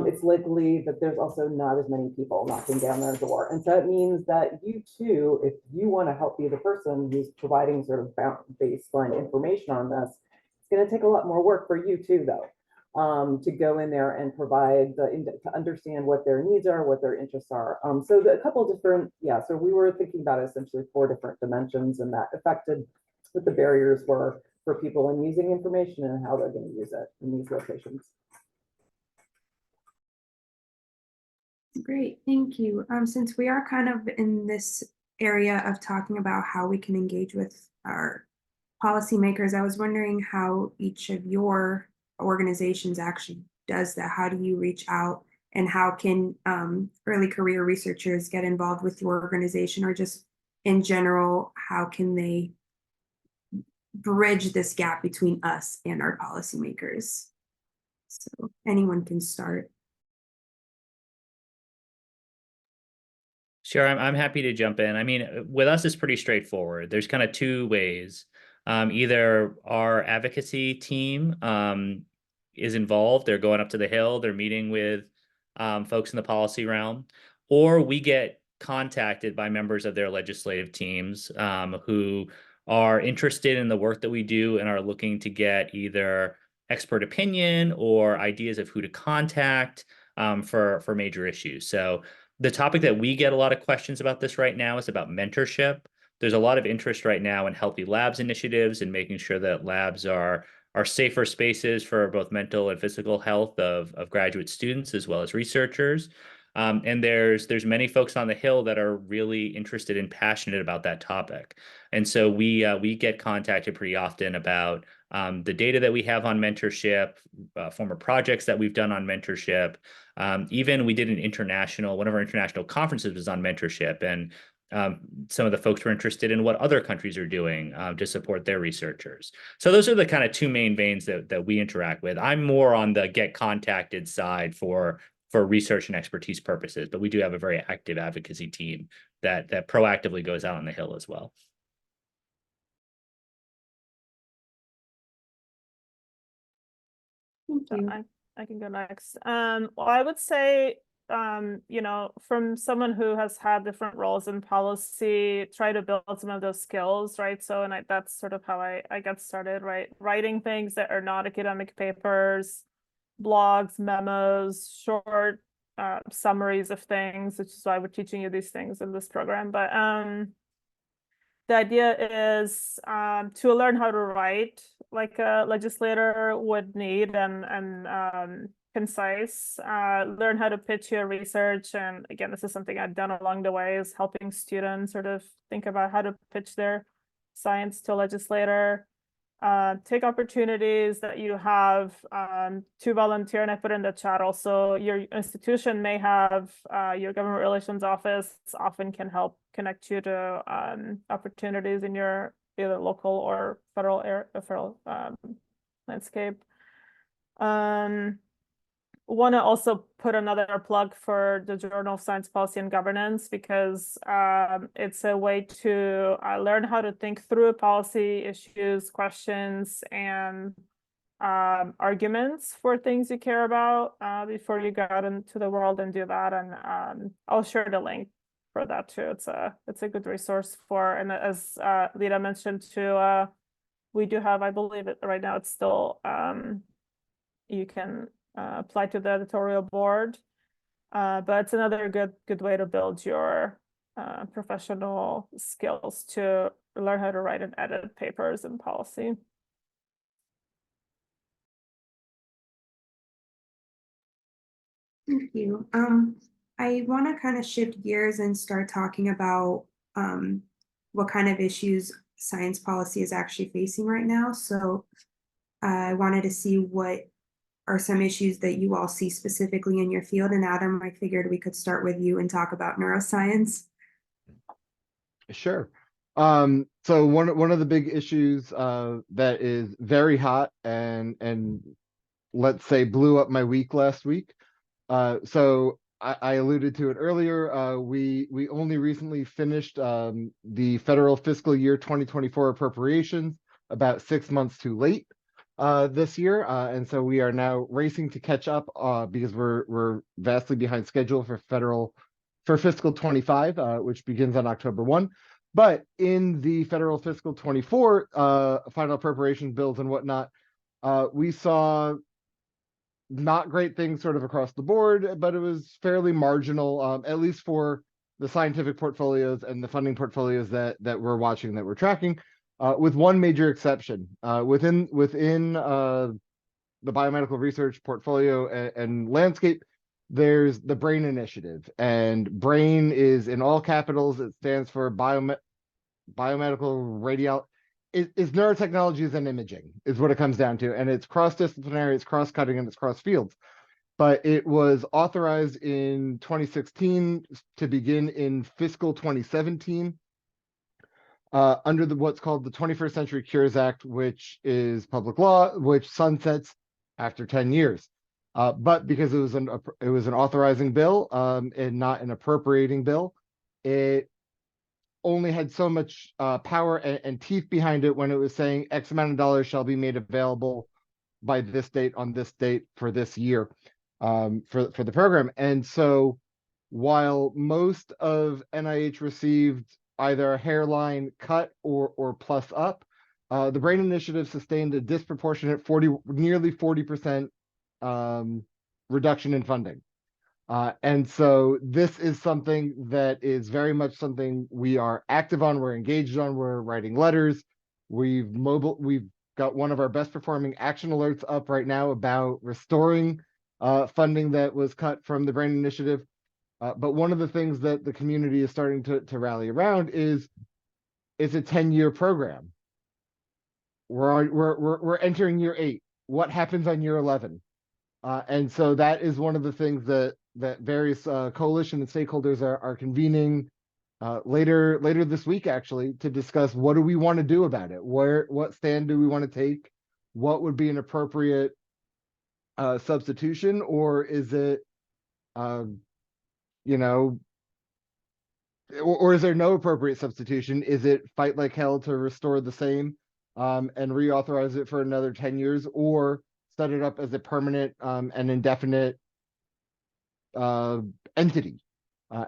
it's likely that there's also not as many people knocking down their door. And so it means that you too, if you want to help be the person who's providing sort of baseline information on this, it's going to take a lot more work for you too, though. To go in there and provide to understand what their needs are, what their interests are. So a couple different, so we were thinking about essentially 4 different dimensions, and that affected what the barriers were for people in using information and how they're going to use it in these locations. Great, thank you. Since we are kind of in this area of talking about how we can engage with our policymakers, I was wondering how each of your organizations actually does that. How do you reach out, and how can early career researchers get involved with your organization, or just in general, how can they bridge this gap between us and our policymakers? So anyone can start. Sure, I'm happy to jump in. I mean, with us, it's pretty straightforward. There's kind of 2 ways. Either our advocacy team is involved, they're going up to the Hill, they're meeting with folks in the policy realm, or we get contacted by members of their legislative teams who are interested in the work that we do and are looking to get either expert opinion or ideas of who to contact for major issues. So the topic that we get a lot of questions about this right now is about mentorship. There's a lot of interest right now in healthy labs initiatives and making sure that labs are safer spaces for both mental and physical health of graduate students as well as researchers. And there's many folks on the Hill that are really interested and passionate about that topic. And so we get contacted pretty often about the data that we have on mentorship, former projects that we've done on mentorship. Even we did one of our international conferences was on mentorship, and some of the folks were interested in what other countries are doing to support their researchers. So those are the kind of 2 main veins that we interact with. I'm more on the get contacted side for research and expertise purposes, but we do have a very active advocacy team that proactively goes out on the Hill as well. Thank you. I can go next. Well, I would say from someone who has had different roles in policy, try to build some of those skills, right? So, and that's sort of how I got started, right? Writing things that are not academic papers, blogs, memos, short summaries of things, which is why we're teaching you these things in this program. But the idea is to learn how to write like a legislator would need and concise, learn how to pitch your research. And again, this is something I've done along the way, is helping students sort of think about how to pitch their science to a legislator. Take opportunities that you have to volunteer, and I put in the chat also, your institution may have, your government relations office often can help connect you to opportunities in your either local or federal landscape. Want to also put another plug for the Journal of Science Policy and Governance, because it's a way to learn how to think through policy issues, questions, and arguments for things you care about before you go out into the world and do that. And I'll share the link for that too. It's a good resource for, and as Lida mentioned too, we do have, I believe it right now, it's still you can apply to the editorial board, but it's another good way to build your professional skills to learn how to write and edit papers in policy. Thank you. I want to kind of shift gears and start talking about what kind of issues science policy is actually facing right now. So I wanted to see what are some issues that you all see specifically in your field. And Adam, I figured we could start with you and talk about neuroscience. Sure. So one of the big issues that is very hot and let's say blew up my week last week. So I alluded to it earlier. We only recently finished the federal fiscal year 2024 appropriations, about 6 months too late this year, and so we are now racing to catch up because we're vastly behind schedule for fiscal 25, which begins on October 1. But in the federal fiscal 24 final appropriation bills and whatnot, we saw not great things sort of across the board, but it was fairly marginal, at least for the scientific portfolios and the funding portfolios that we're watching, that we're tracking. With one major exception, within the biomedical research portfolio and landscape, there's the BRAIN initiative, and BRAIN is in all capitals. It stands for biomedical radiology. It's neurotechnologies and imaging is what it comes down to, and it's cross-disciplinary, it's cross-cutting, and it's cross-fields. But it was authorized in 2016 to begin in fiscal 2017. Under what's called the 21st Century Cures Act, which is public law, which sunsets after 10 years. But because it was an authorizing bill and not an appropriating bill, it only had so much power and teeth behind it when it was saying X amount of dollars shall be made available by this date on this date for this year for the program. And so while most of NIH received either a hairline cut or plus up, the BRAIN initiative sustained a disproportionate nearly 40% reduction in funding. And so this is something that is very much something we are active on, we're engaged on, we're writing letters. We've got one of our best performing action alerts up right now about restoring funding that was cut from the BRAIN initiative. But one of the things that the community is starting to rally around is it's a 10-year program. We're entering year 8. What happens on year 11? And so that is one of the things that various coalition and stakeholders are convening later this week, actually, to discuss what do we want to do about it? What stand do we want to take? What would be an appropriate substitution, or is it or is there no appropriate substitution? Is it fight like hell to restore the same and reauthorize it for another 10 years, or set it up as a permanent and indefinite entity.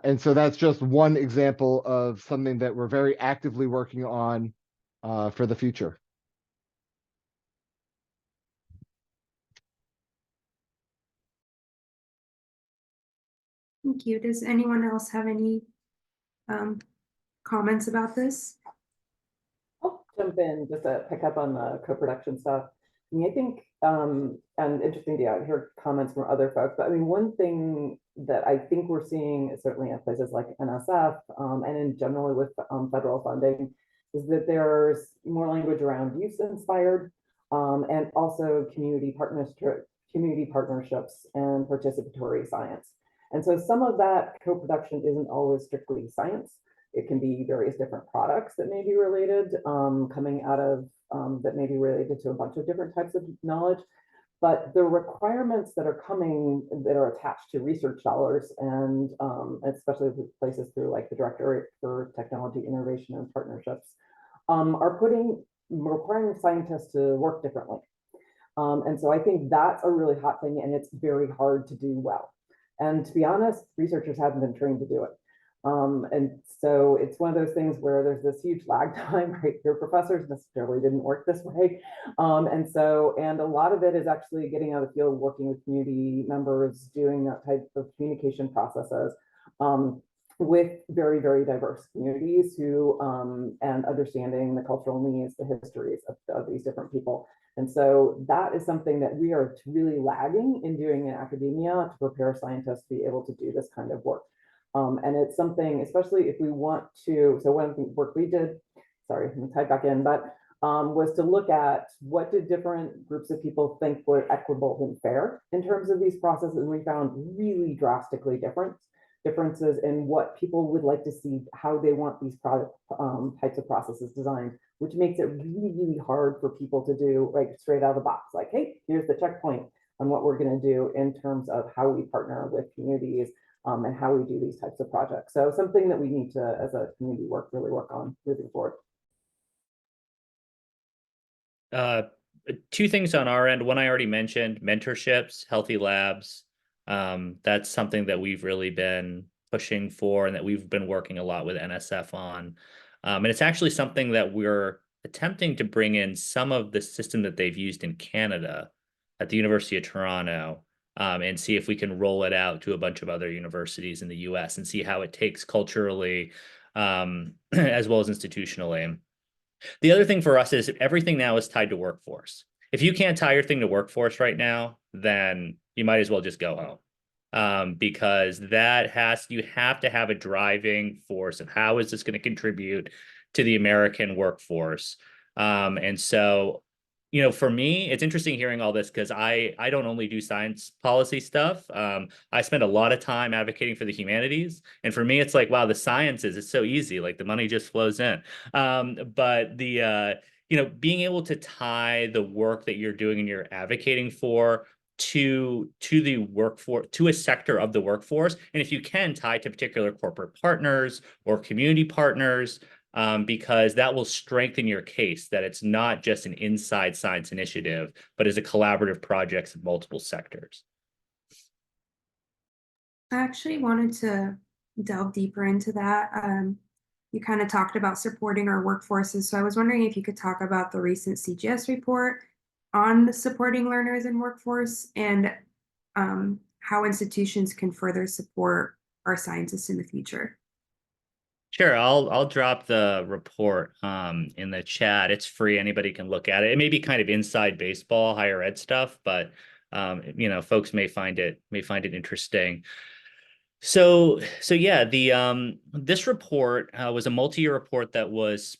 And so that's just one example of something that we're very actively working on for the future. Thank you. Does anyone else have any comments about this? I'll jump in just to pick up on the co-production stuff. I mean, I think, and interesting to hear comments from other folks, but I mean, one thing that I think we're seeing, certainly at places like NSF, and in generally with federal funding, is that there's more language around use-inspired, and also community partnerships and participatory science. And so some of that co-production isn't always strictly science. It can be various different products that may be related, coming out of, that may be related to a bunch of different types of knowledge. But the requirements that are coming, that are attached to research dollars, and especially places through like the Directorate for Technology Innovation and Partnerships, are requiring scientists to work differently. And so I think that's a really hot thing, and it's very hard to do well. And to be honest, researchers haven't been trained to do it. And so it's one of those things where there's this huge lag time, right? Your professors necessarily didn't work this way. And a lot of it is actually getting out of the field, working with community members, doing that type of communication processes with very, very diverse communities who, and understanding the cultural needs, the histories of these different people. And so that is something that we are really lagging in doing in academia to prepare scientists to be able to do this kind of work. And it's something, especially if we want to, so one of the work we did, sorry, I'm gonna type back in, but was to look at what did different groups of people think were equitable and fair in terms of these processes. And we found really drastically differences in what people would like to see, how they want these types of processes designed, which makes it really, really hard for people to do like straight out of the box, like, hey, here's the checkpoint on what we're gonna do in terms of how we partner with communities and how we do these types of projects. So something that we need to, as a community, really work on moving forward. Two things on our end. One I already mentioned, mentorships, healthy labs. That's something that we've really been pushing for and that we've been working a lot with NSF on. And it's actually something that we're attempting to bring in some of the system that they've used in Canada at the University of Toronto, and see if we can roll it out to a bunch of other universities in the US and see how it takes culturally, as well as institutionally. The other thing for us is everything now is tied to workforce. If you can't tie your thing to workforce right now, then you might as well just go home, because you have to have a driving force of how is this going to contribute to the American workforce. And so, you know, for me, it's interesting hearing all this because I don't only do science policy stuff. I spend a lot of time advocating for the humanities. And for me, it's like, wow, the sciences, it's so easy. Like the money just flows in. But you know, being able to tie the work that you're doing and you're advocating for to the workforce, to a sector of the workforce. And if you can tie to particular corporate partners or community partners, because that will strengthen your case that it's not just an inside science initiative, but is a collaborative project in multiple sectors. I actually wanted to delve deeper into that. You kind of talked about supporting our workforces. So I was wondering if you could talk about the recent CGS report on supporting learners in workforce and how institutions can further support our scientists in the future. Sure, I'll drop the report in the chat. It's free, anybody can look at it. It may be kind of inside baseball, higher ed stuff, but you know, folks may find it interesting. So yeah, this report was a multi-year report that was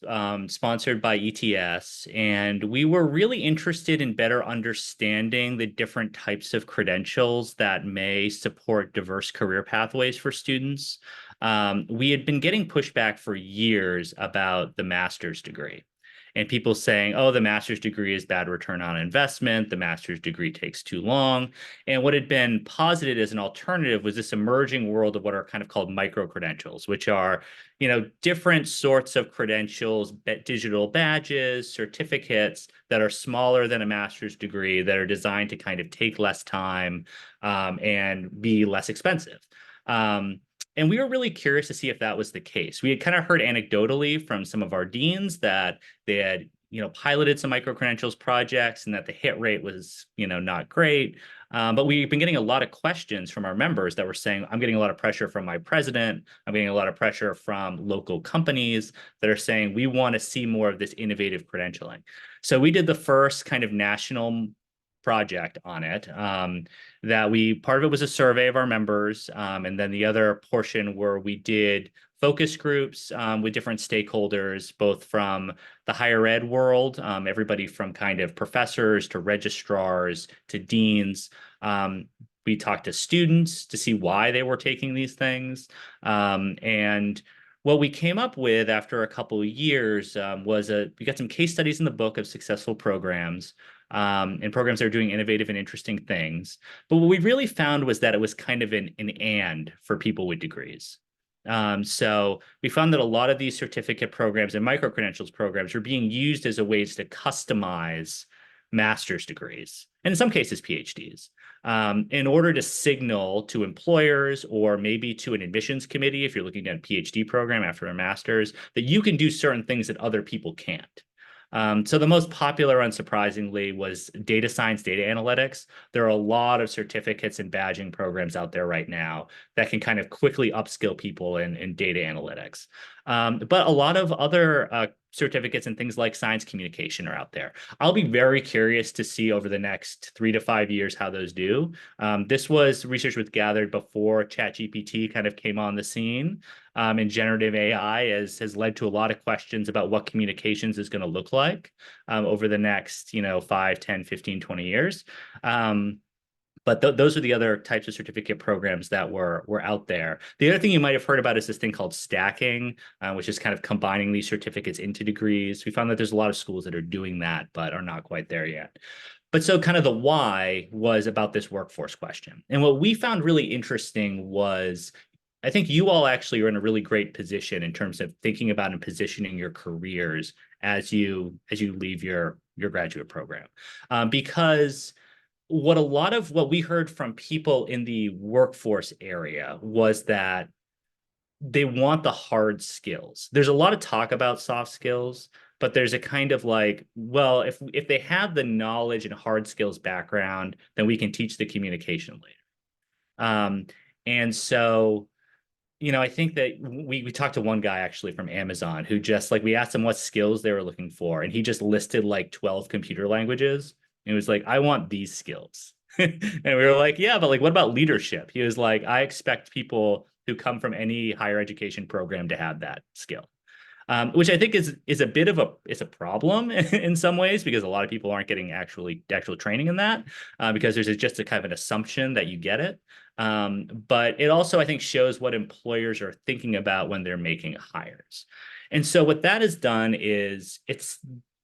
sponsored by ETS, and we were really interested in better understanding the different types of credentials that may support diverse career pathways for students. We had been getting pushback for years about the master's degree. and people saying, oh, the master's degree is bad return on investment, the master's degree takes too long. And what had been posited as an alternative was this emerging world of what are kind of called micro-credentials, which are, you know, different sorts of credentials, digital badges, certificates that are smaller than a master's degree, that are designed to kind of take less time and be less expensive. And we were really curious to see if that was the case. We had kind of heard anecdotally from some of our deans that they had, you know, piloted some micro-credentials projects and that the hit rate was, you know, not great. But we've been getting a lot of questions from our members that were saying, I'm getting a lot of pressure from my president. I'm getting a lot of pressure from local companies that are saying, we want to see more of this innovative credentialing. So we did the first kind of national project on it. Part of it was a survey of our members. And then the other portion where we did focus groups with different stakeholders, both from the higher ed world, everybody from kind of professors to registrars to deans. We talked to students to see why they were taking these things. And what we came up with after a couple of years was we got some case studies in the book of successful programs and programs that are doing innovative and interesting things. But what we really found was that it was kind of an and for people with degrees. So we found that a lot of these certificate programs and micro-credentials programs are being used as a ways to customize master's degrees, and in some cases, PhDs, in order to signal to employers or maybe to an admissions committee, if you're looking at a PhD program after a master's, that you can do certain things that other people can't. So the most popular, unsurprisingly, was data science, data analytics. There are a lot of certificates and badging programs out there right now that can kind of quickly upskill people in data analytics. But a lot of other certificates and things like science communication are out there. I'll be very curious to see over the next 3 to 5 years how those do. This was research was gathered before ChatGPT kind of came on the scene. And generative AI has led to a lot of questions about what communications is going to look like over the next, 5, 10, 15, 20 years. But those are the other types of certificate programs that were out there. The other thing you might have heard about is this thing called stacking, which is kind of combining these certificates into degrees. We found that there's a lot of schools that are doing that, but are not quite there yet. But so kind of the why was about this workforce question. And what we found really interesting was, I think you all actually are in a really great position in terms of thinking about and positioning your careers as you leave your graduate program. Because what we heard from people in the workforce area was that they want the hard skills. There's a lot of talk about soft skills, but there's a kind of like, well, if they have the knowledge and hard skills background, then we can teach the communication later. And so, I think that we talked to one guy actually from Amazon who just we asked him what skills they were looking for, and he just listed 12 computer languages. And he was like, I want these skills. And we were like, yeah, but what about leadership? He was like, I expect people who come from any higher education program to have that skill. Which I think is a bit of a problem in some ways, because a lot of people aren't getting actual training in that because there's just a kind of an assumption that you get it. But it also, I think, shows what employers are thinking about when they're making hires. And so what that has done is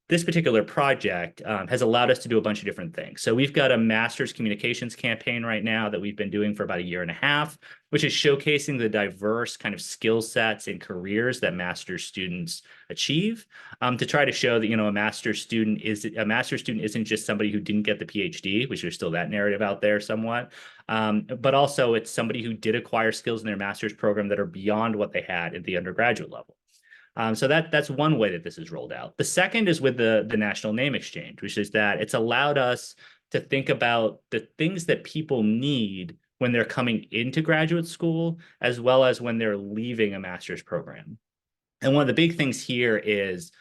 this particular project has allowed us to do a bunch of different things. So we've got a master's communications campaign right now that we've been doing for about 1.5 years, which is showcasing the diverse kind of skill sets and careers that master's students achieve, to try to show that, a master's student isn't just somebody who didn't get the PhD, which there's still that narrative out there somewhat, but also it's somebody who did acquire skills in their master's program that are beyond what they had at the undergraduate level. So that's one way that this is rolled out. The second is with the National Name Exchange, which is that it's allowed us to think about the things that people need when they're coming into graduate school, as well as when they're leaving a master's program. And one of the big things here is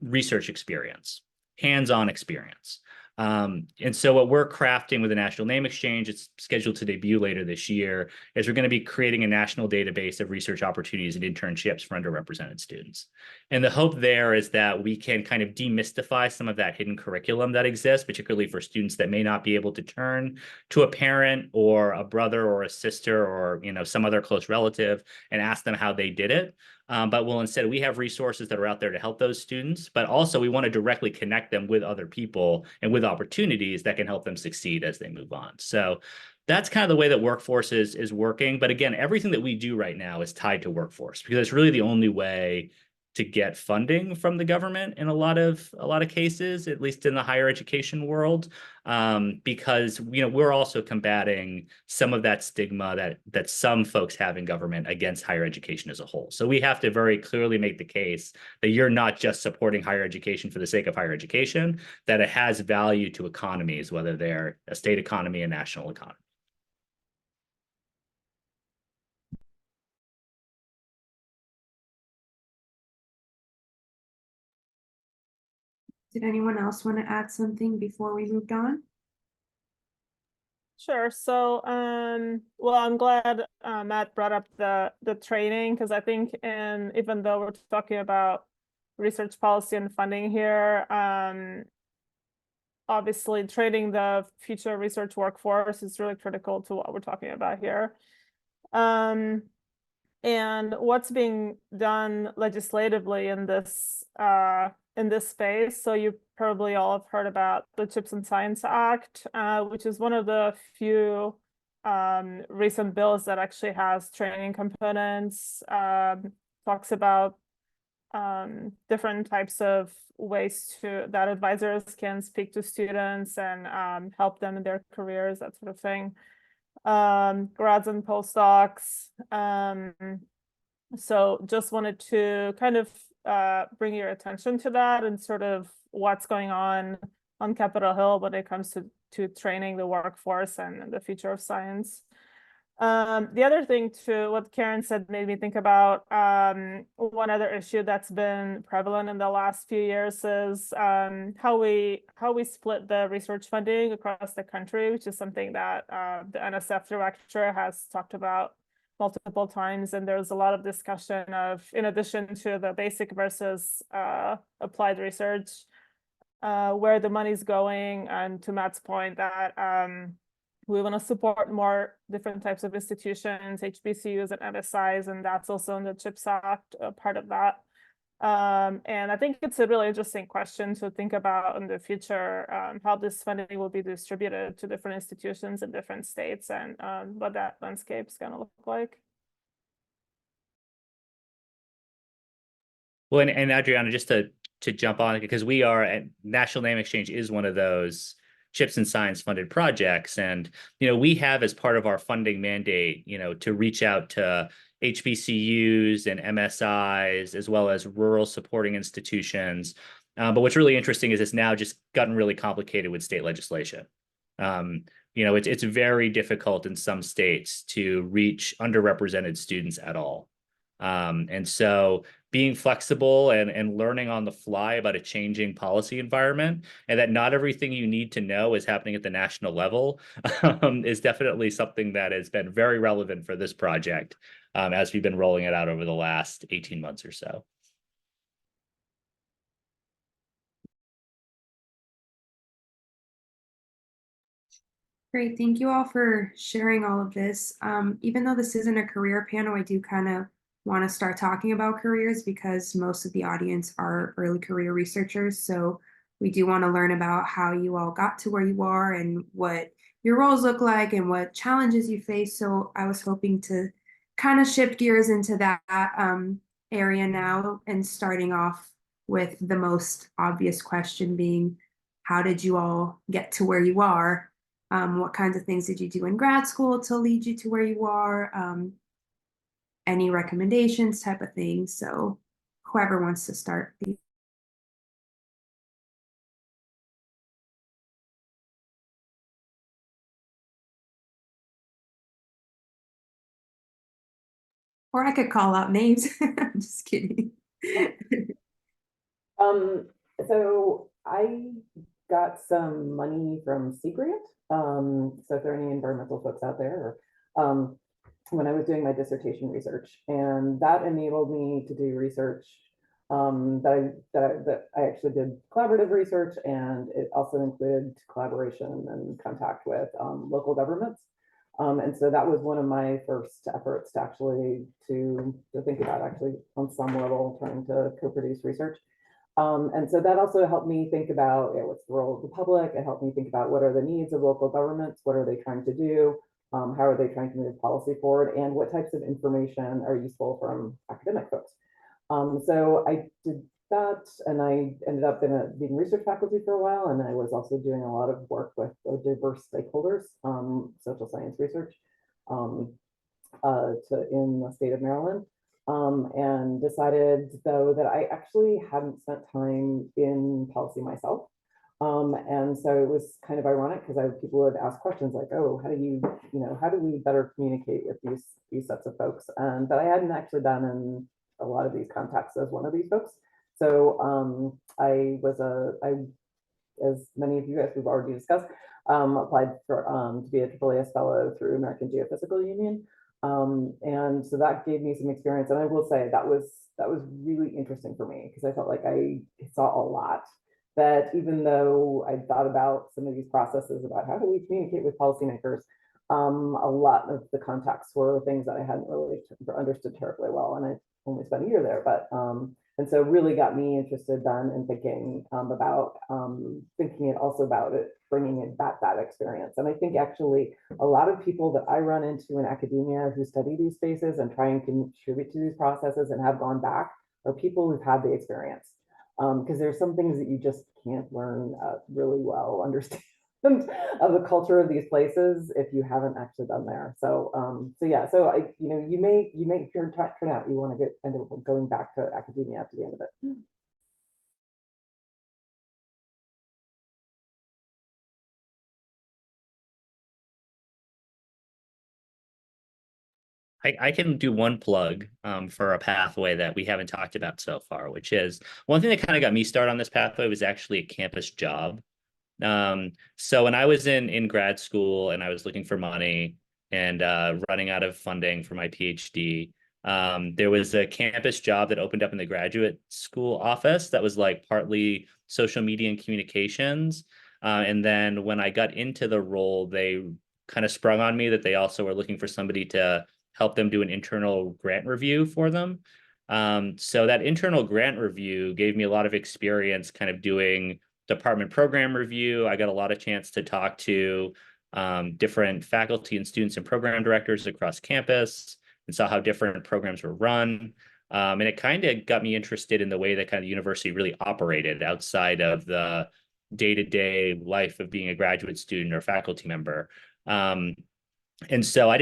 research experience, hands-on experience. And so what we're crafting with the National Name Exchange, it's scheduled to debut later this year, is we're going to be creating a national database of research opportunities and internships for underrepresented students. And the hope there is that we can kind of demystify some of that hidden curriculum that exists, particularly for students that may not be able to turn to a parent or a brother or a sister or, you know, some other close relative and ask them how they did it. But we'll instead, we have resources that are out there to help those students, but also we want to directly connect them with other people and with opportunities that can help them succeed as they move on. So that's kind of the way that Workforce is working. But again, everything that we do right now is tied to Workforce because it's really the only way to get funding from the government in a lot of cases, at least in the higher education world, because you know we're also combating some of that stigma that some folks have in government against higher education as a whole. So we have to very clearly make the case that you're not just supporting higher education for the sake of higher education, that it has value to economies, whether they're a state economy, a national economy. Did anyone else want to add something before we moved on? Sure. So, well, I'm glad Matt brought up the training because I think, and even though we're talking about research policy and funding here, obviously training the future research workforce is really critical to what we're talking about here. And what's being done legislatively in this space. So you probably all have heard about the Chips and Science Act, which is one of the few recent bills that actually has training components, talks about different types of ways that advisors can speak to students and help them in their careers, that sort of thing. Grads and postdocs. So just wanted to kind of bring your attention to that and sort of what's going on Capitol Hill when it comes to training the workforce and the future of science. The other thing too, what Karen said made me think about one other issue that's been prevalent in the last few years is how we split the research funding across the country, which is something that the NSF director has talked about multiple times. And there's a lot of discussion of, in addition to the basic versus applied research, where the money's going, and to Matt's point that we want to support more different types of institutions, HBCUs and MSIs, and that's also in the CHIPS Act, part of that. And I think it's a really interesting question to think about in the future, how this funding will be distributed to different institutions in different states and what that landscape is going to look like. Well, and Adriana, just to jump on it, because we are at National Name Exchange is one of those Chips and Science funded projects. And, you know, we have as part of our funding mandate, you know, to reach out to HBCUs and MSIs, as well as rural supporting institutions. But what's really interesting is it's now just gotten really complicated with state legislation. You know, it's very difficult in some states to reach underrepresented students at all. And so being flexible and learning on the fly about a changing policy environment, and that not everything you need to know is happening at the national level, is definitely something that has been very relevant for this project as we've been rolling it out over the last 18 months or so. Great, thank you all for sharing all of this. Even though this isn't a career panel, I do kind of want to start talking about careers because most of the audience are early career researchers. So we do want to learn about how you all got to where you are and what your roles look like and what challenges you face. So I was hoping to kind of shift gears into that area now, and starting off with the most obvious question being, how did you all get to where you are? What kinds of things did you do in grad school to lead you to where you are? Any recommendations, type of thing. So whoever wants to start. Or I could call out names. I'm just kidding. So I got some money from Sea Grant. So if there are any environmental folks out there, when I was doing my dissertation research, and that enabled me to do research that I actually did collaborative research, and it also included collaboration and contact with local governments. And so that was one of my first efforts to actually to think about actually on some level trying to co-produce research. And so that also helped me think about what's the role of the public. It helped me think about what are the needs of local governments, what are they trying to do, how are they trying to move policy forward, and what types of information are useful from academic folks. So I did that, and I ended up being research faculty for a while, and I was also doing a lot of work with diverse stakeholders, social science research, in the state of Maryland, and decided though that I actually hadn't spent time in policy myself. And so it was kind of ironic because people would ask questions like, oh, how do we better communicate with these sets of folks? But I hadn't actually been in a lot of these contexts as one of these folks. So as many of you guys we've already discussed, applied for to be a AAAS fellow through American Geophysical Union. And so that gave me some experience. And I will say that was really interesting for me because I felt like I saw a lot that even though I thought about some of these processes about how do we communicate with policymakers, a lot of the contexts were things that I hadn't really understood terribly well. And I only spent a year there, but and so really got me interested then in thinking about thinking it also about it, bringing it back that experience. And I think actually a lot of people that I run into in academia who study these spaces and try and contribute to these processes and have gone back are people who've had the experience. Because there's some things that you just can't learn really well, understand of the culture of these places if you haven't actually been there. So you may turn out you want to end up going back to academia at the end of it. I can do one plug for a pathway that we haven't talked about so far, which is one thing that kind of got me started on this pathway was actually a campus job. So when I was in grad school and I was looking for money and running out of funding for my PhD, there was a campus job that opened up in the graduate school office that was like partly social media and communications. And then when I got into the role, they kind of sprung on me that they also were looking for somebody to help them do an internal grant review for them. So that internal grant review gave me a lot of experience kind of doing department program review. I got a lot of chance to talk to different faculty and students and program directors across campus and saw how different programs were run. And it kind of got me interested in the way that kind of the university really operated outside of the day-to-day life of being a graduate student or faculty member. And so I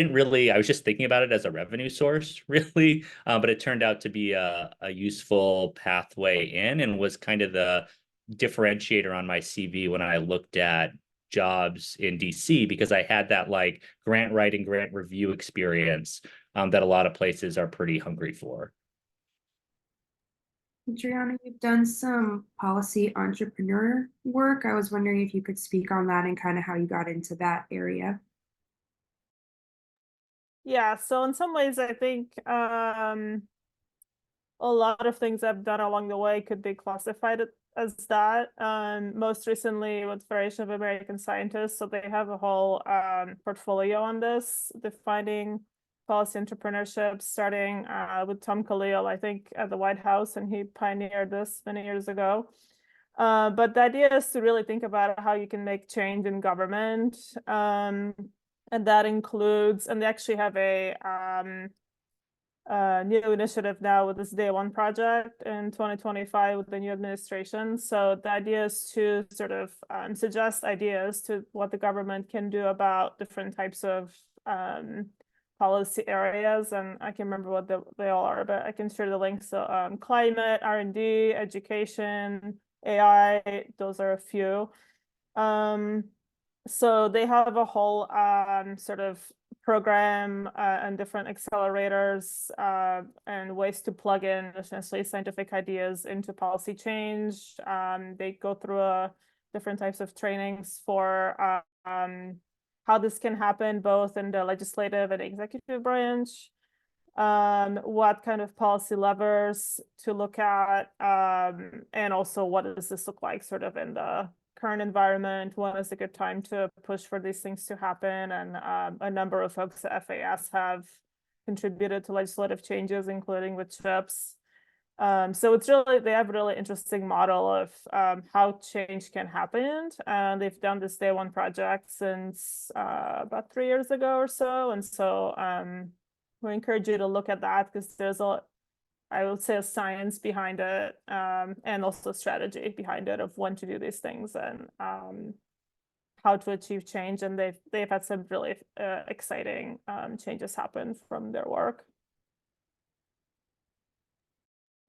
was just thinking about it as a revenue source, really, but it turned out to be a useful pathway in and was kind of the differentiator on my CV when I looked at jobs in DC, because I had that like grant writing, grant review experience that a lot of places are pretty hungry for. Adriana, you've done some policy entrepreneur work. I was wondering if you could speak on that and kind of how you got into that area. Yeah, so in some ways, I think a lot of things I've done along the way could be classified as that. Most recently with Federation of American Scientists, so they have a whole portfolio on this, defining policy entrepreneurship, starting with Tom Khalil, I think, at the White House, and he pioneered this many years ago. But the idea is to really think about how you can make change in government. And that includes, and they actually have a new initiative now with this Day One project in 2025 with the new administration. So the idea is to sort of suggest ideas to what the government can do about different types of policy areas. And I can't remember what they all are, but I can share the links. So climate, R&D, education, AI, those are a few. So they have a whole sort of program and different accelerators and ways to plug in essentially scientific ideas into policy change. They go through different types of trainings for how this can happen both in the legislative and executive branch. what kind of policy levers to look at, and also what does this look like sort of in the current environment? When is a good time to push for these things to happen? And a number of folks at FAS have contributed to legislative changes, including with CHIPS. So it's really, they have a really interesting model of how change can happen. And they've done this Day One project since about 3 years ago or so. And so we encourage you to look at that, because there's I would say, a science behind it, and also strategy behind it of when to do these things and how to achieve change. And they've had some really exciting changes happen from their work.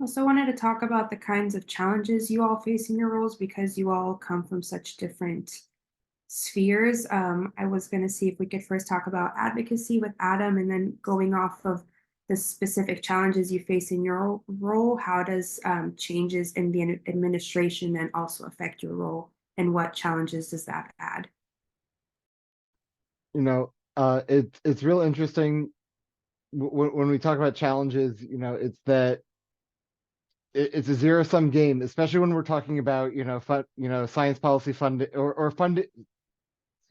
Also wanted to talk about the kinds of challenges you all face in your roles, because you all come from such different spheres. I was going to see if we could first talk about advocacy with Adam, and then going off of the specific challenges you face in your role, how does changes in the administration then also affect your role, and what challenges does that add? You know, it's real interesting when we talk about challenges. You know, it's that it's a zero-sum game, especially when we're talking about, science policy funding or funding.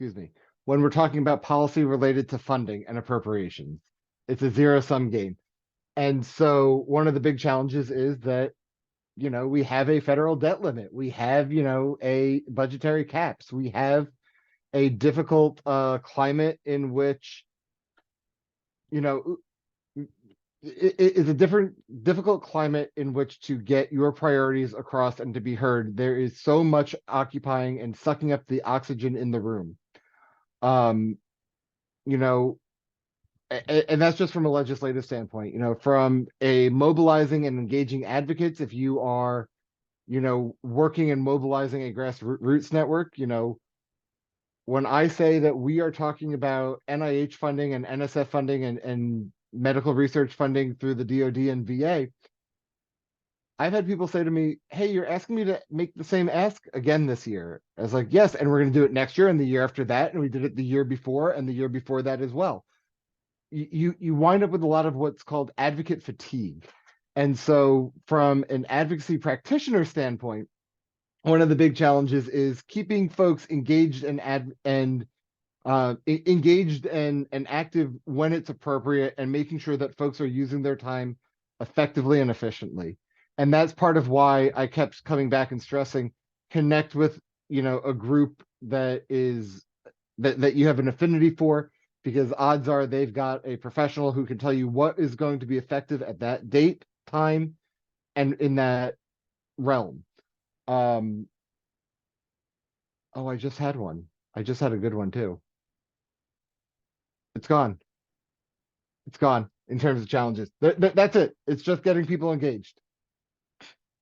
Excuse me. When we're talking about policy related to funding and appropriations, it's a zero-sum game. And so one of the big challenges is that, we have a federal debt limit. We have, a budgetary caps. We have a difficult climate in which, it's a difficult climate in which to get your priorities across and to be heard. There is so much occupying and sucking up the oxygen in the room. And that's just from a legislative standpoint. From a mobilizing and engaging advocates, if you are, working and mobilizing a grassroots network, when I say that we are talking about NIH funding and NSF funding and medical research funding through the DoD and VA, I've had people say to me, hey, you're asking me to make the same ask again this year. I was like, yes, and we're going to do it next year and the year after that, and we did it the year before and the year before that as well. You wind up with a lot of what's called advocate fatigue. And so from an advocacy practitioner standpoint, one of the big challenges is keeping folks engaged and engaged and active when it's appropriate, and making sure that folks are using their time effectively and efficiently. And that's part of why I kept coming back and stressing, connect with, a group that is that you have an affinity for, because odds are they've got a professional who can tell you what is going to be effective at that date, time, and in that realm. Oh, I just had one. I just had a good one too. It's gone. It's gone in terms of challenges. That's it. It's just getting people engaged.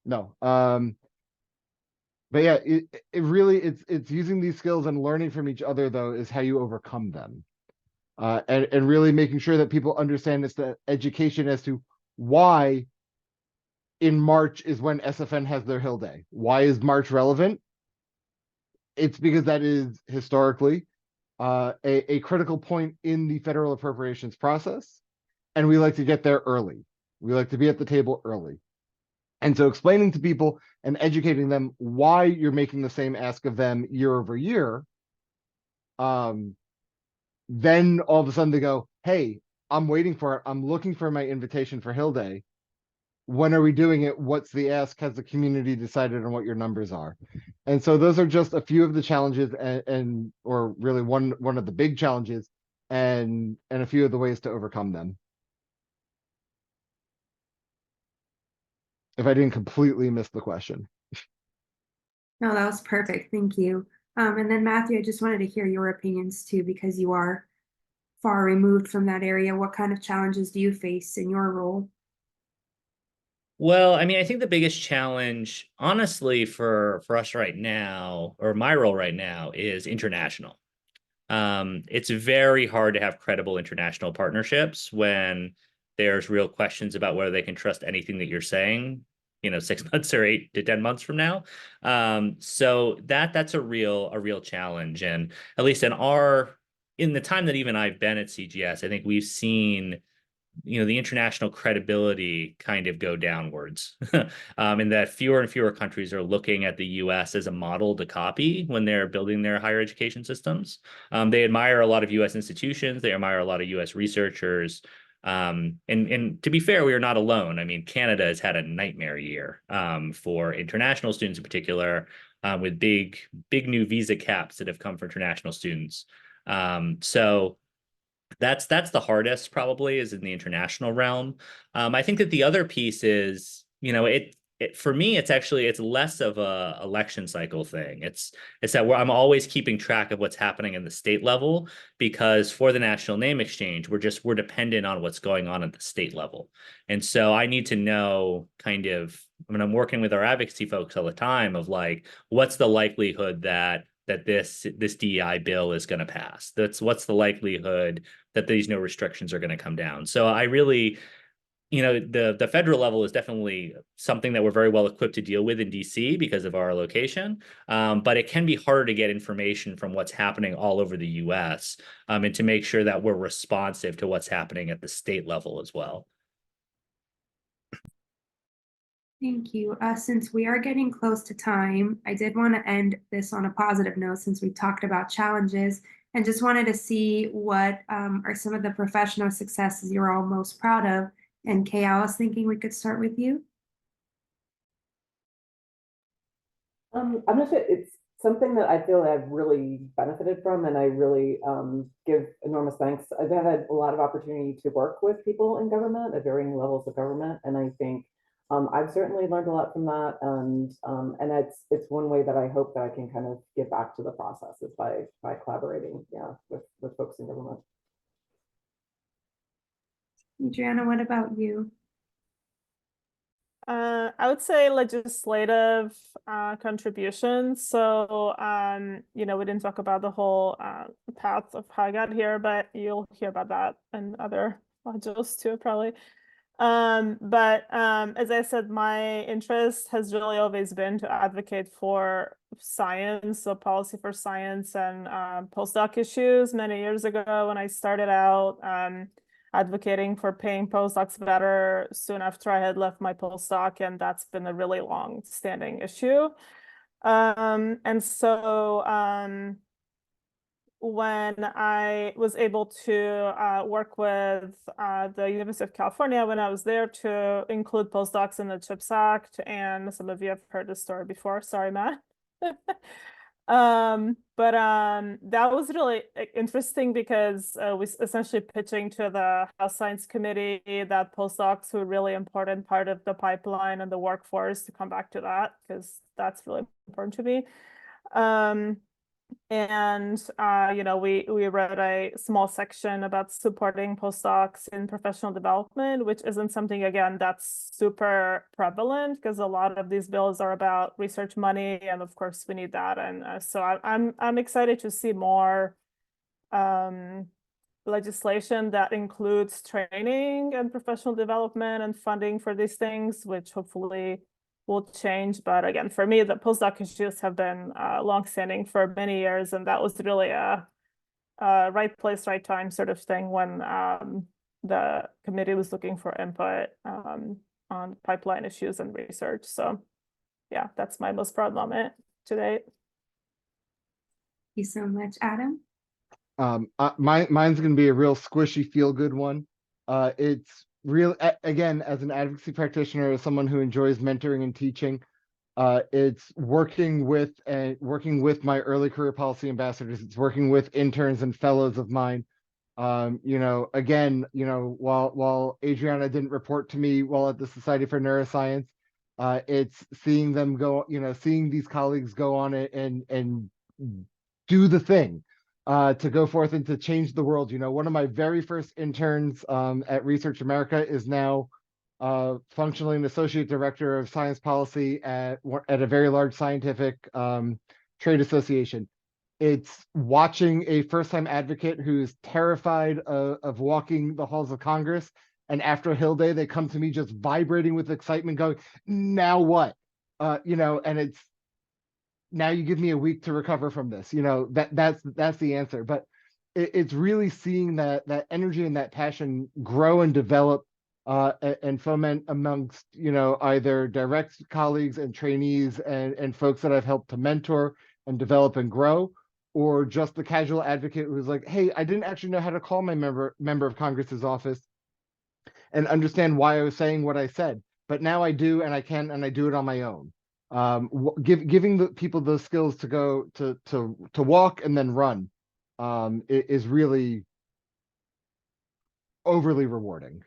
No. But yeah, it really, it's using these skills and learning from each other, though, is how you overcome them. And really making sure that people understand this, the education as to why in March is when SFN has their Hill Day. Why is March relevant? It's because that is historically a critical point in the federal appropriations process, and we like to get there early. We like to be at the table early. And so explaining to people and educating them why you're making the same ask of them year over year, then all of a sudden they go, hey, I'm waiting for it. I'm looking for my invitation for Hill Day. When are we doing it? What's the ask? Has the community decided on what your numbers are? And so those are just a few of the challenges and or really one of the big challenges and a few of the ways to overcome them. If I didn't completely miss the question. No, that was perfect. Thank you. And then Matthew, I just wanted to hear your opinions too, because you are far removed from that area. What kind of challenges do you face in your role? Well, I mean, I think the biggest challenge, honestly, for us right now, or my role right now, is international. It's very hard to have credible international partnerships when there's real questions about whether they can trust anything that you're saying, 6 months or 8 to 10 months from now. So that's a real challenge. And at least in the time that even I've been at CGS, I think we've seen the international credibility kind of go downwards, and that fewer and fewer countries are looking at the U.S. as a model to copy when they're building their higher education systems. They admire a lot of U.S. institutions. They admire a lot of U.S. researchers. And to be fair, we are not alone. I mean, Canada has had a nightmare year for international students in particular, with big new visa caps that have come for international students. So that's the hardest, probably, is in the international realm. I think that the other piece is, for me, it's less of a election cycle thing. It's that I'm always keeping track of what's happening in the state level, because for the national name exchange, we're dependent on what's going on at the state level. And so I need to know I'm working with our advocacy folks all the time of like, what's the likelihood that this DEI bill is going to pass? What's the likelihood that these no restrictions are going to come down? So I really, the federal level is definitely something that we're very well equipped to deal with in DC because of our location. But it can be harder to get information from what's happening all over the US, and to make sure that we're responsive to what's happening at the state level as well. Thank you. Since we are getting close to time, I did want to end this on a positive note since we talked about challenges, and just wanted to see what are some of the professional successes you're all most proud of. And Kay, I was thinking we could start with you. I'm not sure. It's something that I feel I've really benefited from, and I really give enormous thanks. I've had a lot of opportunity to work with people in government at varying levels of government, and I think I've certainly learned a lot from that, and it's one way that I hope that I can kind of give back to the process is by collaborating, with folks in government. Adriana, what about you? I would say legislative contributions. So, we didn't talk about the whole path of how I got here, but you'll hear about that in other modules too, probably. But as I said, my interest has really always been to advocate for science, so policy for science and postdoc issues. Many years ago, when I started out advocating for paying postdocs better soon after I had left my postdoc, and that's been a really long-standing issue. And so when I was able to work with the University of California when I was there to include postdocs in the CHIPS Act, and some of you have heard this story before, sorry, Matt. But that was really interesting because we essentially pitching to the House Science Committee that postdocs were a really important part of the pipeline and the workforce, to come back to that because that's really important to me. And we wrote a small section about supporting postdocs in professional development, which isn't something, again, that's super prevalent because a lot of these bills are about research money, and of course we need that. And so I'm excited to see more legislation that includes training and professional development and funding for these things, which hopefully will change. But again, for me, the postdoc issues have been longstanding for many years, and that was really a right place, right time sort of thing when the committee was looking for input on pipeline issues and research. So yeah, that's my most proud moment to date. Thank you so much, Adam. Mine's going to be a real squishy, feel-good one. It's real, again, as an advocacy practitioner, as someone who enjoys mentoring and teaching, it's working with my early career policy ambassadors. It's working with interns and fellows of mine. Again, while Adriana didn't report to me while at the Society for Neuroscience, it's seeing them go, seeing these colleagues go on it and do the thing. To go forth and to change the world. One of my very first interns at Research America is now functionally an associate director of science policy at a very large scientific trade association. It's watching a first-time advocate who's terrified of walking the halls of Congress, and after a Hill Day, they come to me just vibrating with excitement, going, "Now what?" And it's, now you give me a week to recover from this. That's the answer. But it's really seeing that energy and that passion grow and develop and foment amongst, you know, either direct colleagues and trainees and folks that I've helped to mentor and develop and grow, or just the casual advocate who's like, hey, I didn't actually know how to call my member of Congress's office and understand why I was saying what I said, but now I do, and I can, and I do it on my own. Giving the people those skills to go to walk and then run is really overly rewarding.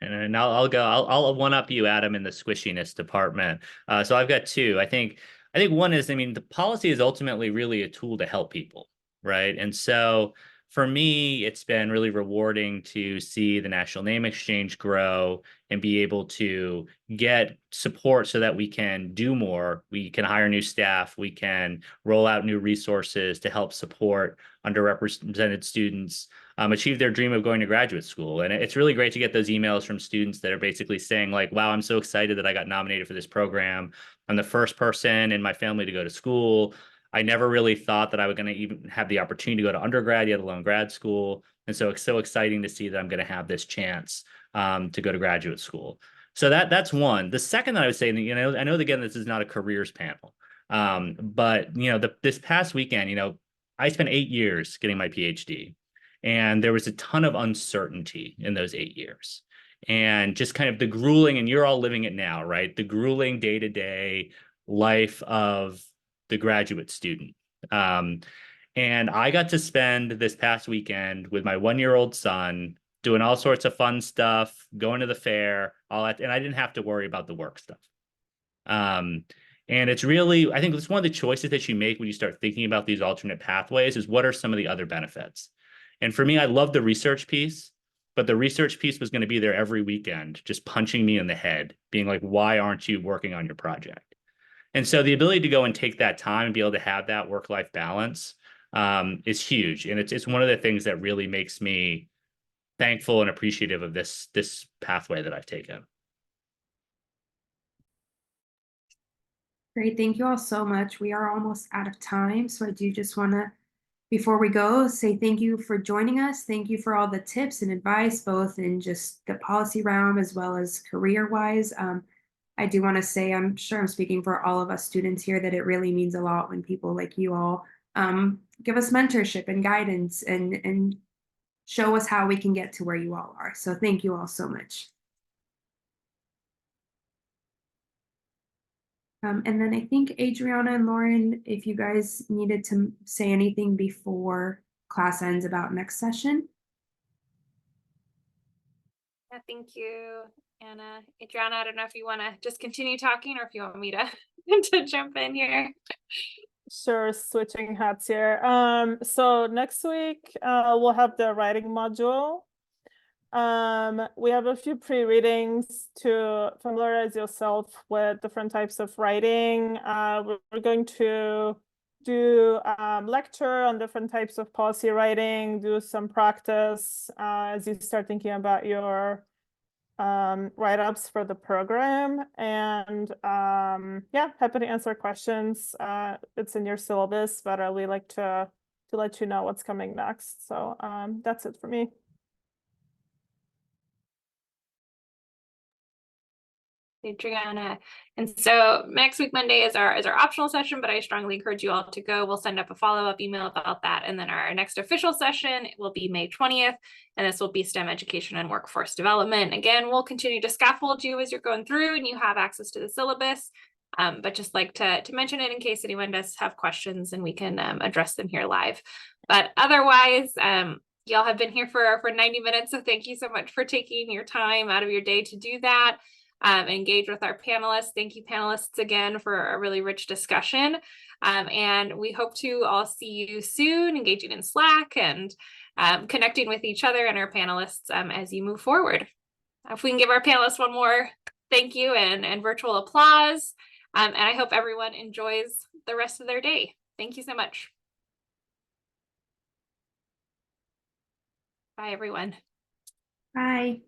And I'll one up you, Adam, in the squishiness department. So I've got two. I think one is, I mean, the policy is ultimately really a tool to help people, right? And so for me, it's been really rewarding to see the national name exchange grow and be able to get support so that we can do more. We can hire new staff. We can roll out new resources to help support underrepresented students achieve their dream of going to graduate school. And it's really great to get those emails from students that are basically saying like, wow, I'm so excited that I got nominated for this program. I'm the first person in my family to go to school. I never really thought that I was going to even have the opportunity to go to undergrad, yet alone grad school. And so it's so exciting to see that I'm going to have this chance to go to graduate school. So that's one. The second that I would say, you know, I know again, this is not a careers panel, but you know, this past weekend, you know, I spent 8 years getting my PhD, and there was a ton of uncertainty in those 8 years, and just kind of the grueling, and you're all living it now, right? The grueling day-to-day life of the graduate student. And I got to spend this past weekend with my 1-year-old son doing all sorts of fun stuff, going to the fair, all that, and I didn't have to worry about the work stuff. And it's really, I think it's one of the choices that you make when you start thinking about these alternate pathways is what are some of the other benefits? And for me, I love the research piece, but the research piece was going to be there every weekend, just punching me in the head, being like, why aren't you working on your project? And so the ability to go and take that time and be able to have that work-life balance is huge. And it's one of the things that really makes me thankful and appreciative of this pathway that I've taken. Great, thank you all so much. We are almost out of time, so I do just want to, before we go, say thank you for joining us. Thank you for all the tips and advice, both in just the policy realm as well as career-wise. I do want to say, I'm sure I'm speaking for all of us students here, that it really means a lot when people like you all give us mentorship and guidance and show us how we can get to where you all are. So thank you all so much. And then I think Adriana and Lauren, if you guys needed to say anything before class ends about next session. Yeah, thank you, Anna. Adriana, I don't know if you want to just continue talking or if you want me to, to jump in here. Sure, switching hats here. So next week, we'll have the writing module. We have a few pre-readings to familiarize yourself with different types of writing. We're going to do lecture on different types of policy writing, do some practice as you start thinking about your write-ups for the program. And yeah, happy to answer questions. It's in your syllabus, but we like to let you know what's coming next. So that's it for me. Adriana. And so next week, Monday is our optional session, but I strongly encourage you all to go. We'll send up a follow-up email about that. And then our next official session will be May 20th. And this will be STEM education and workforce development. Again, we'll continue to scaffold you as you're going through and you have access to the syllabus. But just like to mention it in case anyone does have questions and we can address them here live. But otherwise, y'all have been here for 90 minutes. So thank you so much for taking your time out of your day to do that. Engage with our panelists. Thank you, panelists, again for a really rich discussion. And we hope to all see you soon, engaging in Slack and connecting with each other and our panelists as you move forward. If we can give our panelists one more thank you and virtual applause. And I hope everyone enjoys the rest of their day. Thank you so much. Bye, everyone. Bye.